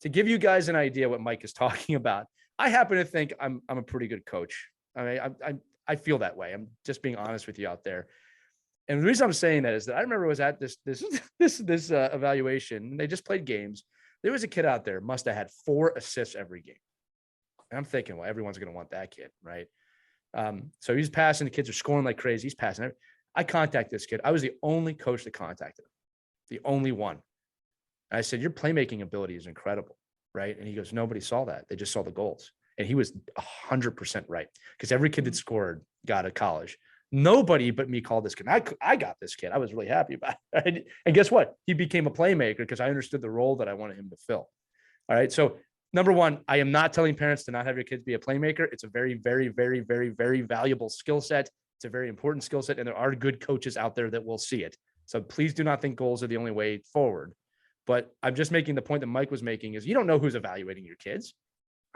To give you guys an idea what Mike is talking about, I happen to think I'm a pretty good coach. I mean, I feel that way. I'm just being honest with you out there. And the reason I'm saying that is that I remember I was at this evaluation, and they just played games. There was a kid out there must have had 4 assists every game. And I'm thinking, well, everyone's going to want that kid, right? So he's passing. The kids are scoring like crazy. He's passing. I contact this kid. I was the only coach that contacted him, the only one. And I said, your playmaking ability is incredible, right? And he goes, nobody saw that. They just saw the goals. And he was 100% right, because every kid that scored got to college. Nobody but me called this kid. I got this kid. I was really happy about it. Right? And guess what? He became a playmaker because I understood the role that I wanted him to fill. All right. So number one, I am not telling parents to not have your kids be a playmaker. It's a very, very, very, very, very valuable skill set. It's a very important skill set. And there are good coaches out there that will see it. So please do not think goals are the only way forward. But I'm just making the point that Mike was making is you don't know who's evaluating your kids.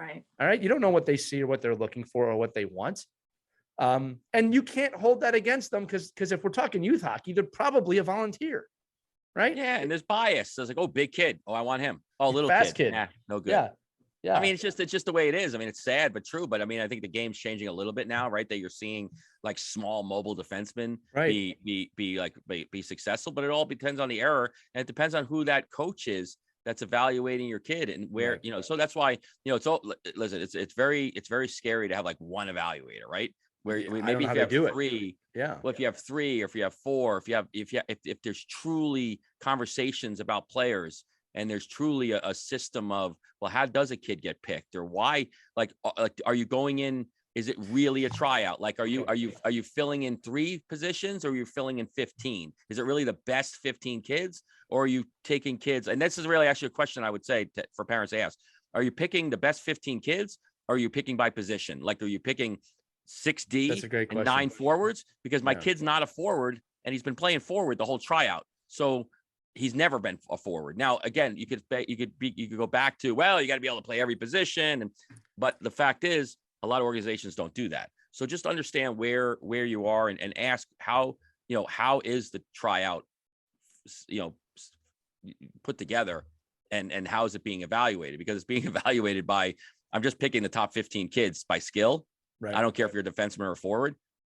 Right. All right. You don't know what they see or what they're looking for or what they want. And you can't hold that against them because if we're talking youth hockey, they're probably a volunteer. Right. Yeah. And there's bias. So it's like, oh, big kid. Oh, I want him. Oh, little fast kid. kid. Nah, no good. Yeah. Yeah. I mean, it's just the way it is. I mean, it's sad, but true. But I mean, I think the game's changing a little bit now, right? That you're seeing like small mobile defensemen be successful, but it all depends on the error. And it depends on who that coach is that's evaluating your kid and where, right. So that's why, it's all, listen, it's very scary to have like one evaluator, right? Where maybe if you have 3, yeah. Well, if you have 3 or if you have 4, if there's truly conversations about players and there's truly a system of, well, how does a kid get picked or why, like, are you going in? Is it really a tryout? Like, are you filling in 3 positions or are you filling in 15? Is it really the best 15 kids or are you taking kids? And this is really actually a question I would say for parents to ask. Are you picking the best 15 kids or are you picking by position? Like, are you picking 6D That's a great question. and 9 forwards? Because my kid's not a forward and he's been playing forward the whole tryout. So he's never been a forward. Now, again, you could go back to, well, you got to be able to play every position. But the fact is, a lot of organizations don't do that. So just understand where you are and ask how is the tryout, put together and how is it being evaluated? Because it's being evaluated by, I'm just picking the top 15 kids by skill. Right. I don't care if you're a defenseman or a forward.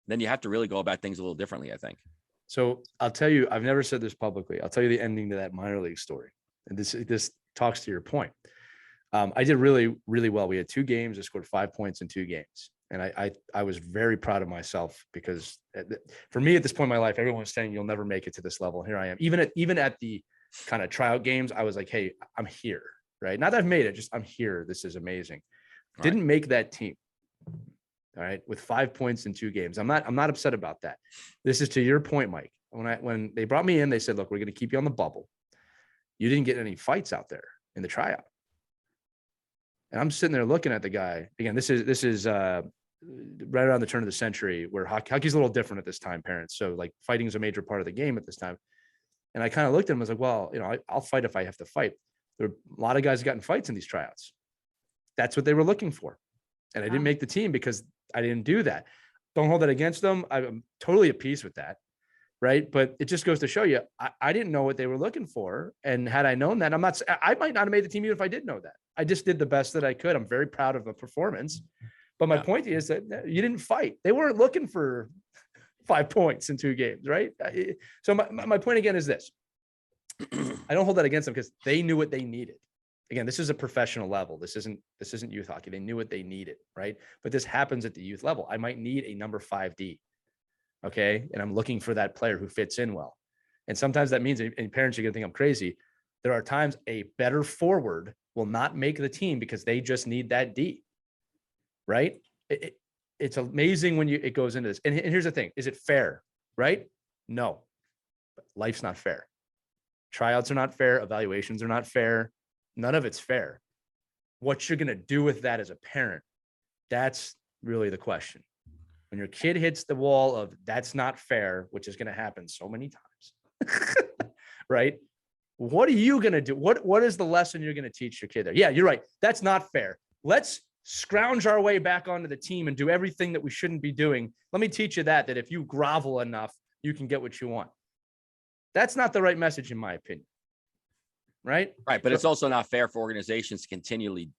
Then you have to really go about things a little differently, I think. So I'll tell you, I've never said this publicly. I'll tell you the ending to that minor league story. And this talks to your point. I did really, really well. We had 2 games. I scored 5 points in 2 games. And I was very proud of myself because for me at this point in my life, everyone was saying, you'll never make it to this level. Here I am. Even at the kind of tryout games, I was like, hey, I'm here, right? Not that I've made it, just I'm here. This is amazing. Didn't make that team. All right. With 5 points in 2 games. I'm not upset about that. This is to your point, Mike. When they brought me in, they said, look, we're going to keep you on the bubble. You didn't get any fights out there in the tryout. And I'm sitting there looking at the guy again. This is right around the turn of the century where hockey's a little different at this time, parents. So like fighting is a major part of the game at this time. And I kind of looked at him and was like, well, I'll fight if I have to fight. There were a lot of guys got in fights in these tryouts. That's what they were looking for. And I didn't make the team because I didn't do that. Don't hold that against them. I'm totally at peace with that. Right. But it just goes to show you, I didn't know what they were looking for. And had I known that, I might not have made the team even if I did know that. I just did the best that I could. I'm very proud of the performance. But my point is that you didn't fight. They weren't looking for 5 points in 2 games. Right. So my point again is this. I don't hold that against them because they knew what they needed. Again, this is a professional level. This isn't youth hockey. They knew what they needed. Right. But this happens at the youth level. I might need a number 5D. Okay. And I'm looking for that player who fits in well. And sometimes that means, and parents are going to think I'm crazy, there are times a better forward will not make the team because they just need that D. Right. It's amazing when it goes into this. And here's the thing. Is it fair? Right? No. Life's not fair. Tryouts are not fair. Evaluations are not fair. None of it's fair. What you're going to do with that as a parent, that's really the question. When your kid hits the wall of that's not fair, which is going to happen so many times, right? What are you going to do? What is the lesson you're going to teach your kid there? Yeah, you're right. That's not fair. Let's scrounge our way back onto the team and do everything that we shouldn't be doing. Let me teach you that if you grovel enough, you can get what you want. That's not the right message, in my opinion. Right. Right. But it's also not fair for organizations to continually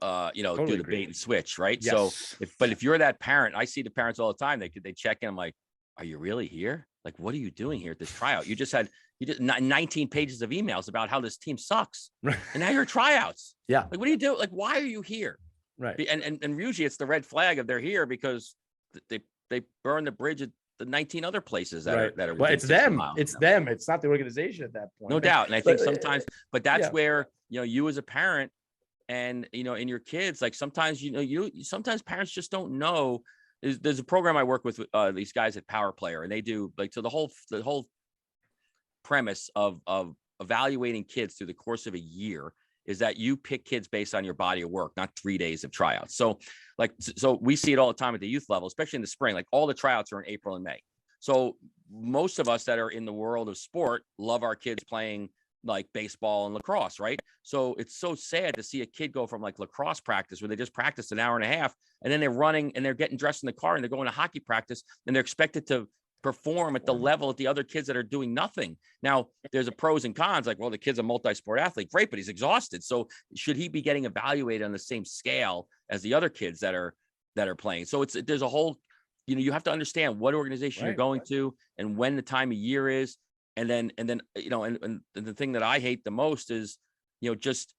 totally do the bait and switch, right? Yes. So if you're that parent, I see the parents all the time, they check in. I'm like, are you really here? Like, what are you doing here at this tryout? You did 19 pages of emails about how this team sucks. Right. And now you're tryouts. Yeah. Like, what do you do? Like, why are you here? Right. And usually it's the red flag of they're here because they burn the bridge at the 19 other places that are well, it's them. It's them. It's not the organization at that point. No doubt. And I think sometimes, but that's where, you as a parent, and, in your kids, like sometimes, sometimes parents just don't know. There's a program I work with these guys at Power Player, and they do so the whole premise of evaluating kids through the course of a year is that you pick kids based on your body of work, not 3 days of tryouts. So we see it all the time at the youth level, especially in the spring. Like all the tryouts are in April and May. So most of us that are in the world of sport love our kids playing like baseball and lacrosse, right? So it's so sad to see a kid go from like lacrosse practice where they just practiced an hour and a half, and then they're running and they're getting dressed in the car and they're going to hockey practice, and they're expected to perform at the level at the other kids that are doing nothing. Now, there's a pros and cons. Like, well, the kid's a multi-sport athlete, great, but he's exhausted. So should he be getting evaluated on the same scale as the other kids that are playing? So there's a whole, you have to understand what organization you're going to and when the time of year is. And then, and the thing that I hate the most is, just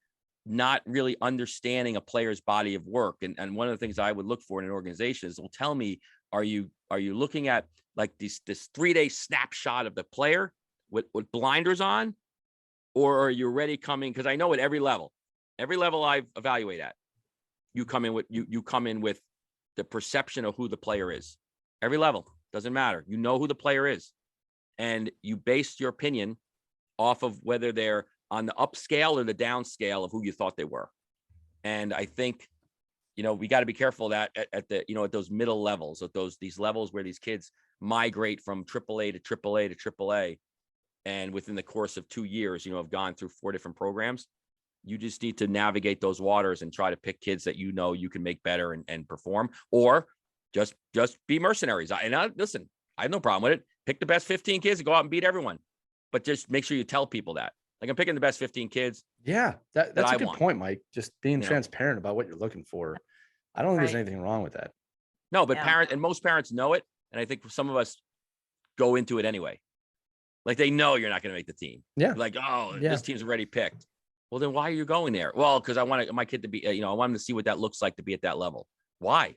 not really understanding a player's body of work. And one of the things I would look for in an organization is, well, tell me, are you looking at like this 3-day snapshot of the player with blinders on, or are you already coming? Because I know at every level I evaluate at, you come in with the perception of who the player is. Every level, doesn't matter. You know who the player is. And you base your opinion off of whether they're on the up scale or the down scale of who you thought they were. And I think, we got to be careful that at the, at those middle levels, at these levels where these kids migrate from AAA to AAA to AAA. And within the course of 2 years, have gone through 4 different programs. You just need to navigate those waters and try to pick kids that you can make better and perform, or just be mercenaries. Listen, I have no problem with it. Pick the best 15 kids and go out and beat everyone. But just make sure you tell people that. Like, I'm picking the best 15 kids. Yeah, that's a good point, Mike. Just being transparent about what you're looking for. I don't think there's anything wrong with that. No, but most parents know it. And I think some of us go into it anyway. Like, they know you're not going to make the team. Yeah. Like, this team's already picked. Well, then why are you going there? Well, because I want my kid to be, I want him to see what that looks like to be at that level. Why?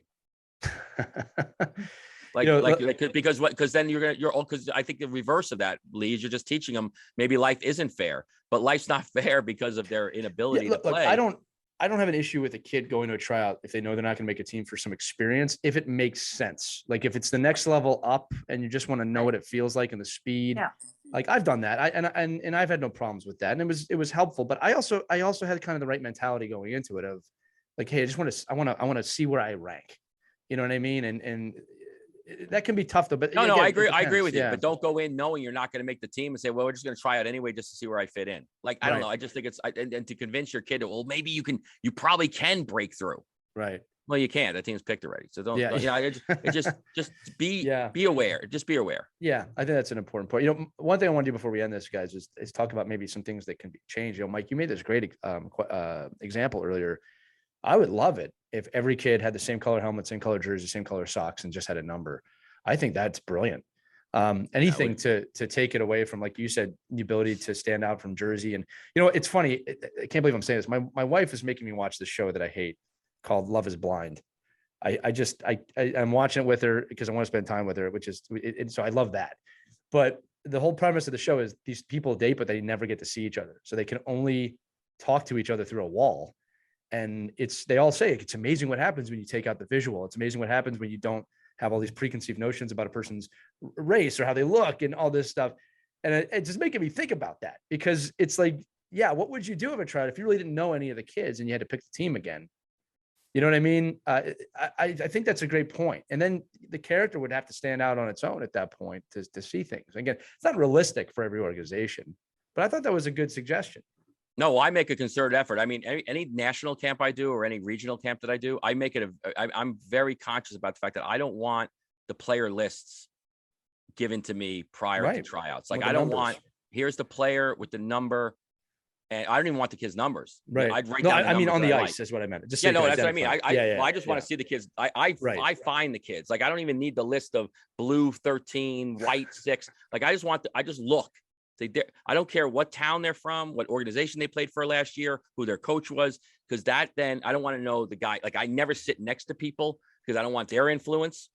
Because then because I think the reverse of that, Lee, is you're just teaching them maybe life isn't fair, but life's not fair because of their inability to play. I don't have an issue with a kid going to a tryout if they know they're not going to make a team for some experience, if it makes sense. Like, if it's the next level up and you just want to know what it feels like and the speed. Yeah. Like, I've done that. And I've had no problems with that. And it was helpful, but I also had kind of the right mentality going into it of like, hey, I want to see where I rank. You know what I mean? And that can be tough though. But no, I agree. I agree with you. But don't go in knowing you're not going to make the team and say, well, we're just going to try out anyway just to see where I fit in. Like, I don't know. I just think and to convince your kid, well, maybe you probably can break through. Right. Well, you can't. The team's picked already. So don't, Yeah. you know, it just be aware. Just be aware. Yeah, I think that's an important point. You know, one thing I want to do before we end this, guys, is talk about maybe some things that can be changed. You know, Mike, you made this great example earlier. I would love it if every kid had the same color helmet, same color jersey, same color socks, and just had a number. I think that's brilliant. Anything to take it away from, like you said, the ability to stand out from jersey. And, you know, it's funny. I can't believe I'm saying this. My wife is making me watch this show that I hate called Love is Blind. I'm watching it with her because I want to spend time with her, which is, so I love that. But the whole premise of the show is these people date, but they never get to see each other. So they can only talk to each other through a wall. And they all say it's amazing what happens when you take out the visual. It's amazing what happens when you don't have all these preconceived notions about a person's race or how they look and all this stuff. And it's just making me think about that, because it's like, yeah, what would you do if if you really didn't know any of the kids and you had to pick the team again? You know what I mean? I think that's a great point. And then the character would have to stand out on its own at that point to see things. Again, it's not realistic for every organization, but I thought that was a good suggestion. No, I make a concerted effort. I mean, any national camp I do or any regional camp that I do, I make it I'm very conscious about the fact that I don't want the player lists given to me prior to tryouts. Like, I don't want, here's the player with the number. And I don't even want the kids' numbers. Right. I'd write no, down I mean, on the ice like. is what I meant. Just yeah, no, that's what I mean. I just want to see the kids. I find the kids. Like, I don't even need the list of blue 13, white 6. Like, I just look. I don't care what town they're from, what organization they played for last year, who their coach was, because then I don't want to know the guy. Like, I never sit next to people because I don't want their influence.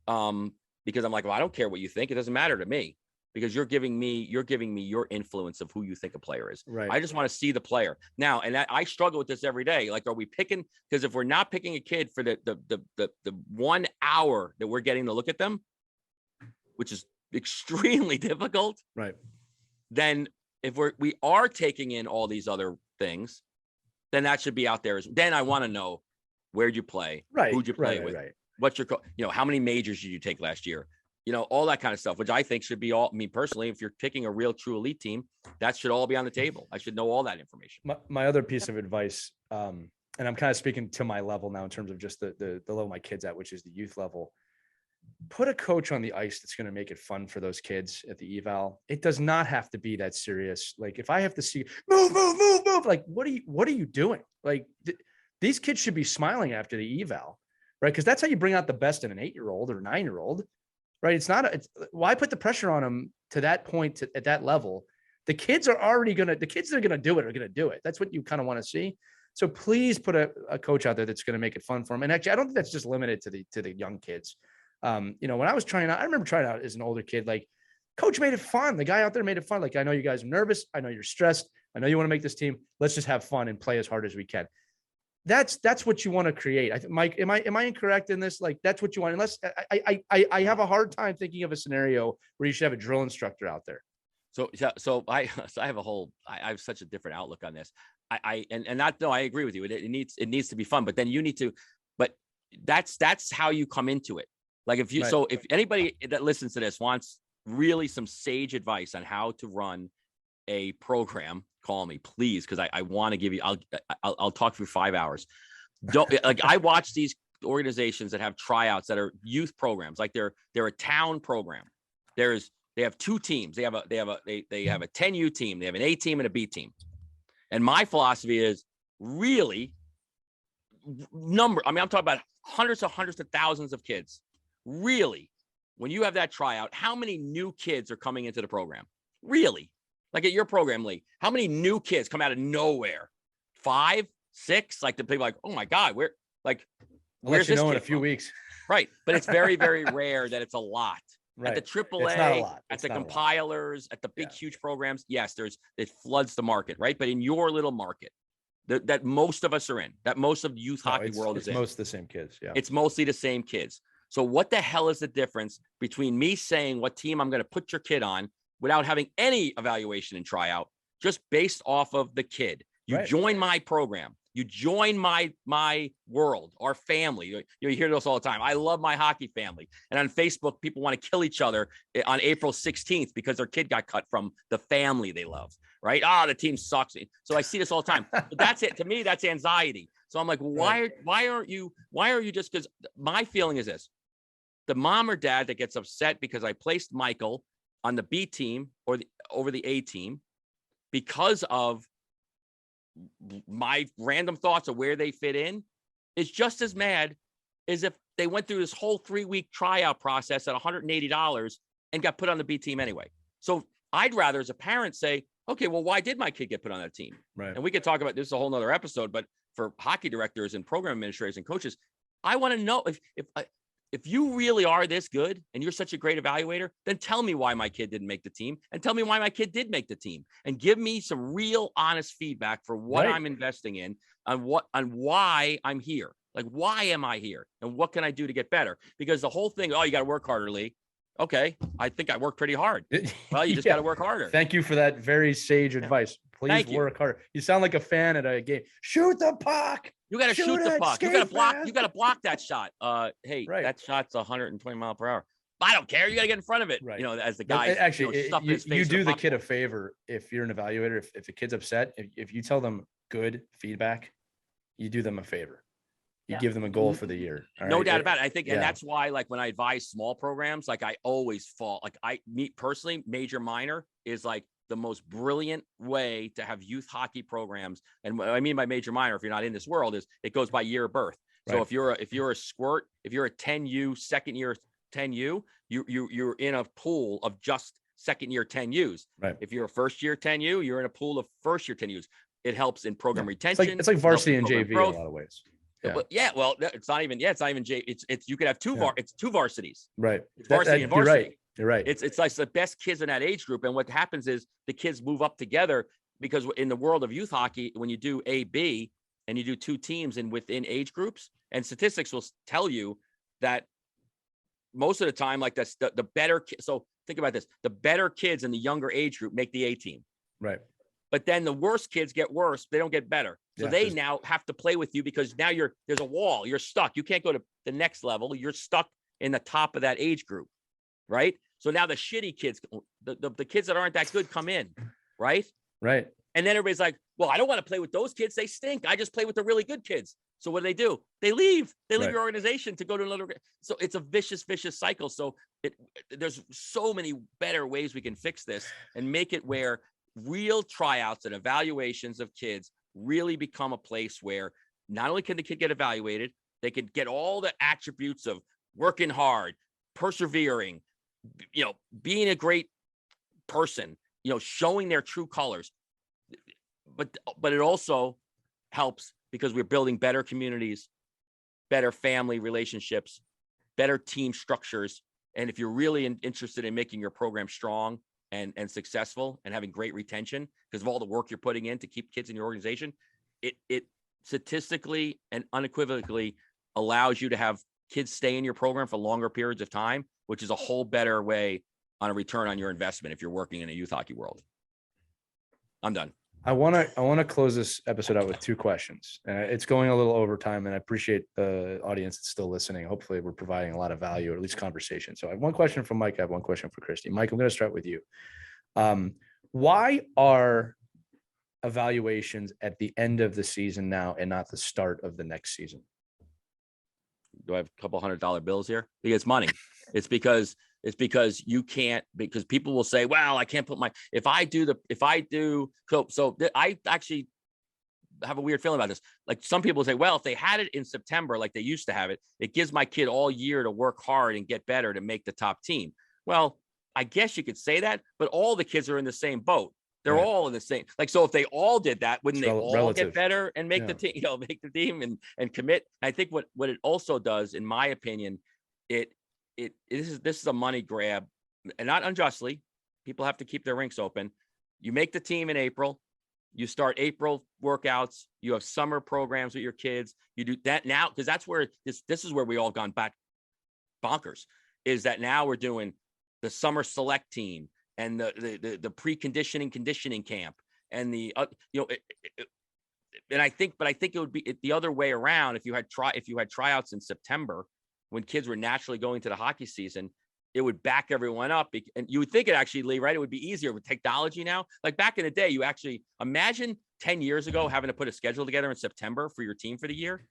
Because I'm like, well, I don't care what you think. It doesn't matter to me. Because you're giving me your influence of who you think a player is. Right. I just want to see the player now, and I struggle with this every day. Like, are we picking? Because if we're not picking a kid for the 1 hour that we're getting to look at them, which is extremely difficult, right? Then if we are taking in all these other things, then that should be out there. Then I want to know, where'd you play? Right. Who'd you play with? Right. What's your how many majors did you take last year? You know, all that kind of stuff, which I think should be all. I mean, personally, if you're picking a real true elite team, that should all be on the table. I should know all that information. My other piece of advice, and I'm kind of speaking to my level now in terms of just the level my kids at, which is the youth level. Put a coach on the ice that's going to make it fun for those kids at the eval. It does not have to be that serious. Like, if I have to see move, like, what are you doing? Like, these kids should be smiling after the eval, right? Because that's how you bring out the best in an 8-year-old or 9-year-old. Right. Why put the pressure on them to that point at that level? The kids that are going to do it are going to do it. That's what you kind of want to see. So please put a coach out there that's going to make it fun for them. And actually, I don't think that's just limited to the young kids. You know, when I was trying out, I remember trying out as an older kid, like, coach made it fun. The guy out there made it fun. Like, I know you guys are nervous. I know you're stressed. I know you want to make this team. Let's just have fun and play as hard as we can. That's what you want to create. I think, Mike, am I incorrect in this? Like, that's what you want. Unless I have a hard time thinking of a scenario where you should have a drill instructor out there. So I have such a different outlook on this. I agree with you. It needs to be fun, but then you need to, but that's how you come into it. Like, if anybody that listens to this wants really some sage advice on how to run a program, call me, please, because I want to give you. I'll talk for 5 hours. Like, I watch these organizations that have tryouts that are youth programs, like they're a town program. They have 2 teams. They have a 10U team. They have an A team and a B team. And my philosophy is really I'm talking about hundreds of thousands of kids. Really, when you have that tryout, how many new kids are coming into the program? Really? Like, at your program, Lee, how many new kids come out of nowhere? 5, 6? Like, the people like, oh my God, where's let you this know kid in a few from? weeks. Right. But it's very, very rare that it's a lot. Right. At the AAA, it's not a lot. at the compilers, at the big, huge programs, yes, it floods the market, right? But in your little market that most of us are in, that most of youth hockey world is in. It's most of the same kids. Yeah. It's mostly the same kids. So what the hell is the difference between me saying what team I'm going to put your kid on without having any evaluation and tryout, just based off of the kid? You join my program. You join my world, our family. You hear this all the time. I love my hockey family. And on Facebook, people want to kill each other on April 16th because their kid got cut from the family they love, right? The team sucks. So I see this all the time. But that's it. To me, that's anxiety. So I'm like, why aren't you just, because my feeling is this: the mom or dad that gets upset because I placed Michael on the B team or over the A team because of my random thoughts of where they fit in is just as mad as if they went through this whole 3-week tryout process at $180 and got put on the B team anyway. So I'd rather, as a parent, say, okay, well, why did my kid get put on that team? Right. And we could talk about this, is a whole nother episode, but for hockey directors and program administrators and coaches, I want to know if you really are this good and you're such a great evaluator, then tell me why my kid didn't make the team, and tell me why my kid did make the team, and give me some real honest feedback for what I'm investing in, on why I'm here. Like, why am I here? And what can I do to get better? Because the whole thing, oh, you got to work harder, Lee. Okay. I think I work pretty hard. Well, you just got to work harder. Thank you for that very sage advice. Please work harder. You sound like a fan at a game. Shoot the puck. You got to shoot the puck. You got to block. You got to block that shot. Hey, right. That shot's 120 miles per hour. I don't care. You got to get in front of it. Right. You know, as the guy actually, stuff his face you do the kid a popcorn. favor if you're an evaluator. If the kid's upset, if you tell them good feedback, you do them a favor. You give them a goal for the year. No doubt about it. I think, and that's why, like, when I advise small programs, like, I always fall, like, me personally, major minor is like the most brilliant way to have youth hockey programs. And what I mean by major minor, if you're not in this world, is it goes by year of birth. So if you're a squirt, if you're a 10U, second year 10U, you're in a pool of just second year 10Us. Right. If you're a first year 10U, you're in a pool of first year 10Us. It helps in program retention. It's like varsity and JV growth. In a lot of ways. Yeah. Well, it's not even J. It's you could have it's two varsities. Right. It's varsity and varsity. You're right. It's like the best kids in that age group. And what happens is the kids move up together, because in the world of youth hockey, when you do A, B, and you do two teams and within age groups, and statistics will tell you that most of the time, like the better. So think about this: the better kids in the younger age group make the A team. Right. But then the worst kids get worse. They don't get better. So they now have to play with you, because now there's a wall. You're stuck. You can't go to the next level. You're stuck in the top of that age group. Right. So now the shitty kids, the kids that aren't that good, come in. Right. Right. And then everybody's like, well, I don't want to play with those kids. They stink. I just play with the really good kids. So what do? They leave. They leave your organization to go to another. So it's a vicious cycle. So there's so many better ways we can fix this and make it where real tryouts and evaluations of kids really become a place where not only can the kid get evaluated, they can get all the attributes of working hard, persevering, being a great person, showing their true colors. But it also helps because we're building better communities, better family relationships, better team structures. And if you're really interested in making your program strong and successful and having great retention because of all the work you're putting in to keep kids in your organization, it statistically and unequivocally allows you to have kids stay in your program for longer periods of time, which is a whole better way on a return on your investment if you're working in a youth hockey world. I'm done. I want to close this episode out with two questions. It's going a little over time, and I appreciate the audience that's still listening. Hopefully we're providing a lot of value, or at least conversation. So I have one question from Mike. I have one question for Christy. Mike, I'm going to start with you. Why are evaluations at the end of the season now and not the start of the next season? Do I have a couple $100 bills here? Because it's money. It's because you can't, because people will say, well, I can't put I actually have a weird feeling about this. Like, some people say, well, if they had it in September, like they used to have it, it gives my kid all year to work hard and get better to make the top team. Well, I guess you could say that, but all the kids are in the same boat. They're all in the same, like, so if they all did that, wouldn't they all get better and make the team, make the team and commit? I think what it also does, in my opinion, this is a money grab, and not unjustly. People have to keep their rinks open. You make the team in April, you start April workouts, you have summer programs with your kids. You do that now, because that's where this is where we all gone back bonkers, is that now we're doing the summer select team and the conditioning camp and and I think it would be the other way around. If you had tryouts in September, when kids were naturally going to the hockey season, it would back everyone up. And you would think it actually, Lee, right? It would be easier with technology now. Like back in the day, you actually imagine 10 years ago, having to put a schedule together in September for your team for the year,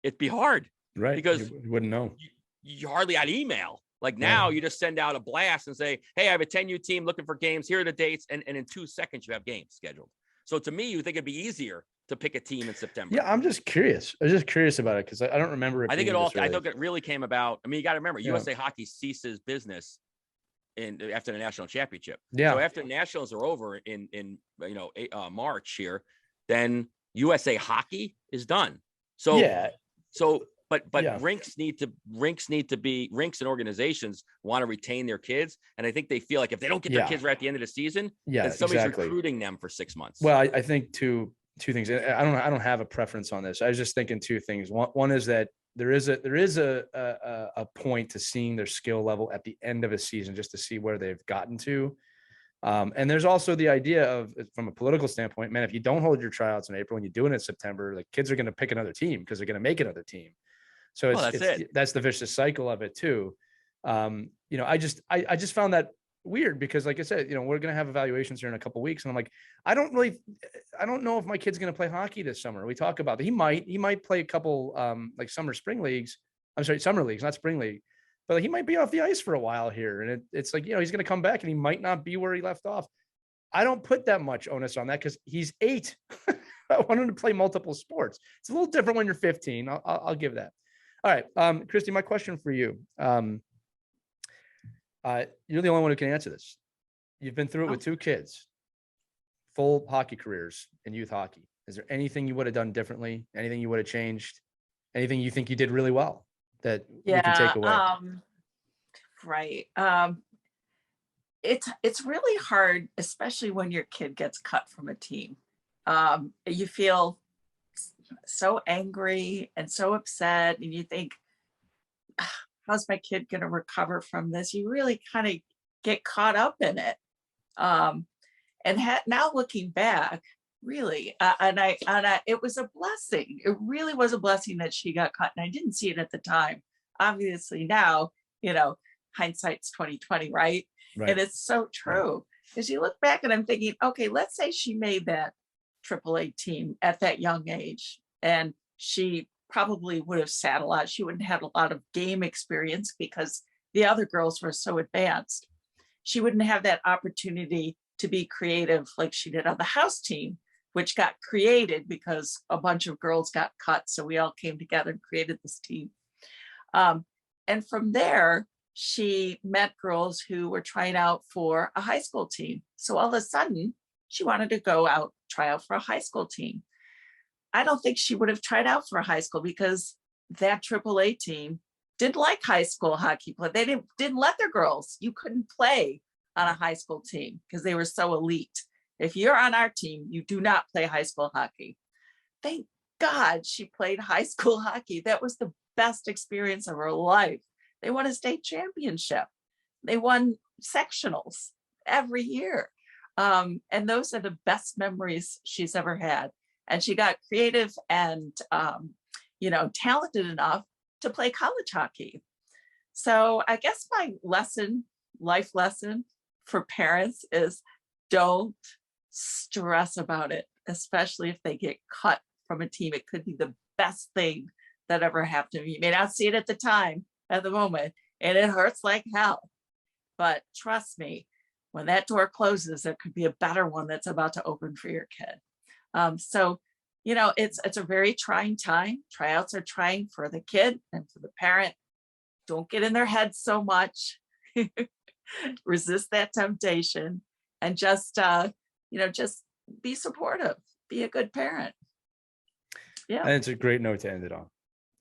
it'd be hard. Right. Because you wouldn't know. You hardly had email. Like now you just send out a blast and say, hey, I have a 10U team looking for games. Here are the dates. And in 2 seconds, you have games scheduled. So to me, you think it'd be easier to pick a team in September. Yeah, I'm just curious. I was just curious about it because I don't remember it. I think it really came about. I mean, you got to remember, USA Hockey ceases business after the national championship. Yeah. So after the nationals are over in March here, then USA Hockey is done. So But rinks and organizations want to retain their kids. And I think they feel like if they don't get their kids right at the end of the season, then somebody's recruiting them for 6 months. Well, I think two things. I don't have a preference on this. I was just thinking 2 things. One is that there is a point to seeing their skill level at the end of a season, just to see where they've gotten to. And there's also the idea of, from a political standpoint, man, if you don't hold your tryouts in April and you do it in September, the kids are going to pick another team because they're going to make another team. So that's the vicious cycle of it too. I just found that weird because, like I said, we're going to have evaluations here in a couple of weeks. And I'm like, I don't know if my kid's going to play hockey this summer. We talk about that. He might play a couple like summer leagues, not spring league, but he might be off the ice for a while here. And it's like, he's going to come back and he might not be where he left off. I don't put that much onus on that because he's 8. I want him to play multiple sports. It's a little different when you're 15. I'll give that. All right. Christy, my question for you. You're the only one who can answer this. You've been through it with 2 kids, full hockey careers in youth hockey. Is there anything you would have done differently? Anything you would have changed? Anything you think you did really well that you can take away? Right. It's really hard, especially when your kid gets cut from a team. You feel so angry and so upset, and you think, how's my kid going to recover from this? You really kind of get caught up in it. Now looking back, really, it was a blessing. It really was a blessing that she got cut, and I didn't see it at the time. Obviously now, hindsight's 2020, right? And it's so true. As you look back, and I'm thinking, okay, let's say she made that AAA team at that young age, and she probably would have sat a lot. She wouldn't have had a lot of game experience because the other girls were so advanced. She wouldn't have that opportunity to be creative like she did on the house team, which got created because a bunch of girls got cut. So we all came together and created this team. And from there, she met girls who were trying out for a high school team. So all of a sudden, she wanted to go out, try out for a high school team. I don't think she would have tried out for a high school because that AAA team didn't like high school hockey play. They didn't let their girls. You couldn't play on a high school team because they were so elite. If you're on our team, you do not play high school hockey. Thank God she played high school hockey. That was the best experience of her life. They won a state championship. They won sectionals every year. And those are the best memories she's ever had. And she got creative and, talented enough to play college hockey. So I guess my life lesson for parents is don't stress about it, especially if they get cut from a team. It could be the best thing that ever happened. You may not see it at the time, at the moment, and it hurts like hell. But trust me, when that door closes, there could be a better one that's about to open for your kid. It's a very trying time. Tryouts are trying for the kid and for the parent. Don't get in their head so much. Resist that temptation and just be supportive. Be a good parent. Yeah. And it's a great note to end it on.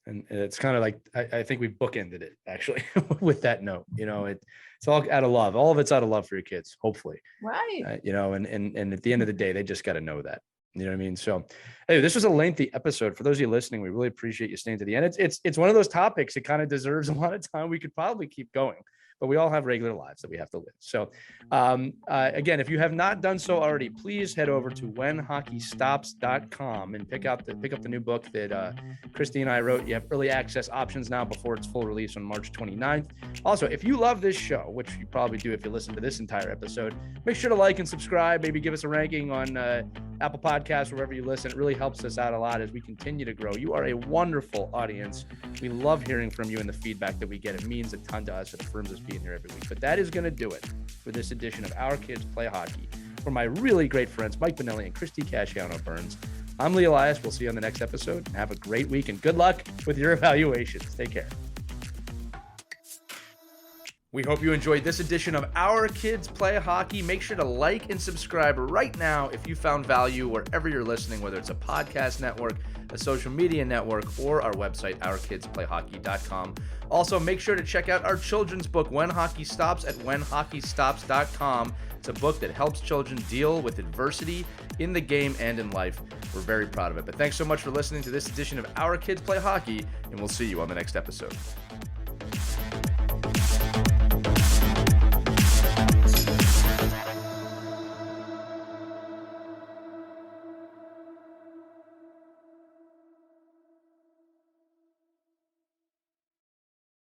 And it's kind of like, I think we bookended it actually with that note. It's all out of love. All of it's out of love for your kids, hopefully. Right. And at the end of the day, they just got to know that. You know what I mean? So anyway, this was a lengthy episode. For those of you listening, we really appreciate you staying to the end. It's one of those topics. It kind of deserves a lot of time. We could probably keep going, but we all have regular lives that we have to live. So again, if you have not done so already, please head over to whenhockeystops.com and pick up the new book that Christy and I wrote. You have early access options now before its full release on March 29th. Also, if you love this show, which you probably do if you listen to this entire episode, make sure to like and subscribe, maybe give us a ranking on Apple Podcasts, wherever you listen. It really helps us out a lot as we continue to grow. You are a wonderful audience. We love hearing from you and the feedback that we get. It means a ton to us. It affirms us being here every week. But that is going to do it for this edition of Our Kids Play Hockey. For my really great friends, Mike Benelli and Christy Casciano-Burns, I'm Lee Elias. We'll see you on the next episode. Have a great week and good luck with your evaluations. Take care. We hope you enjoyed this edition of Our Kids Play Hockey. Make sure to like and subscribe right now if you found value wherever you're listening, whether it's a podcast network, a social media network, or our website, ourkidsplayhockey.com. Also, make sure to check out our children's book, When Hockey Stops, at whenhockeystops.com. It's a book that helps children deal with adversity in the game and in life. We're very proud of it. But thanks so much for listening to this edition of Our Kids Play Hockey, and we'll see you on the next episode.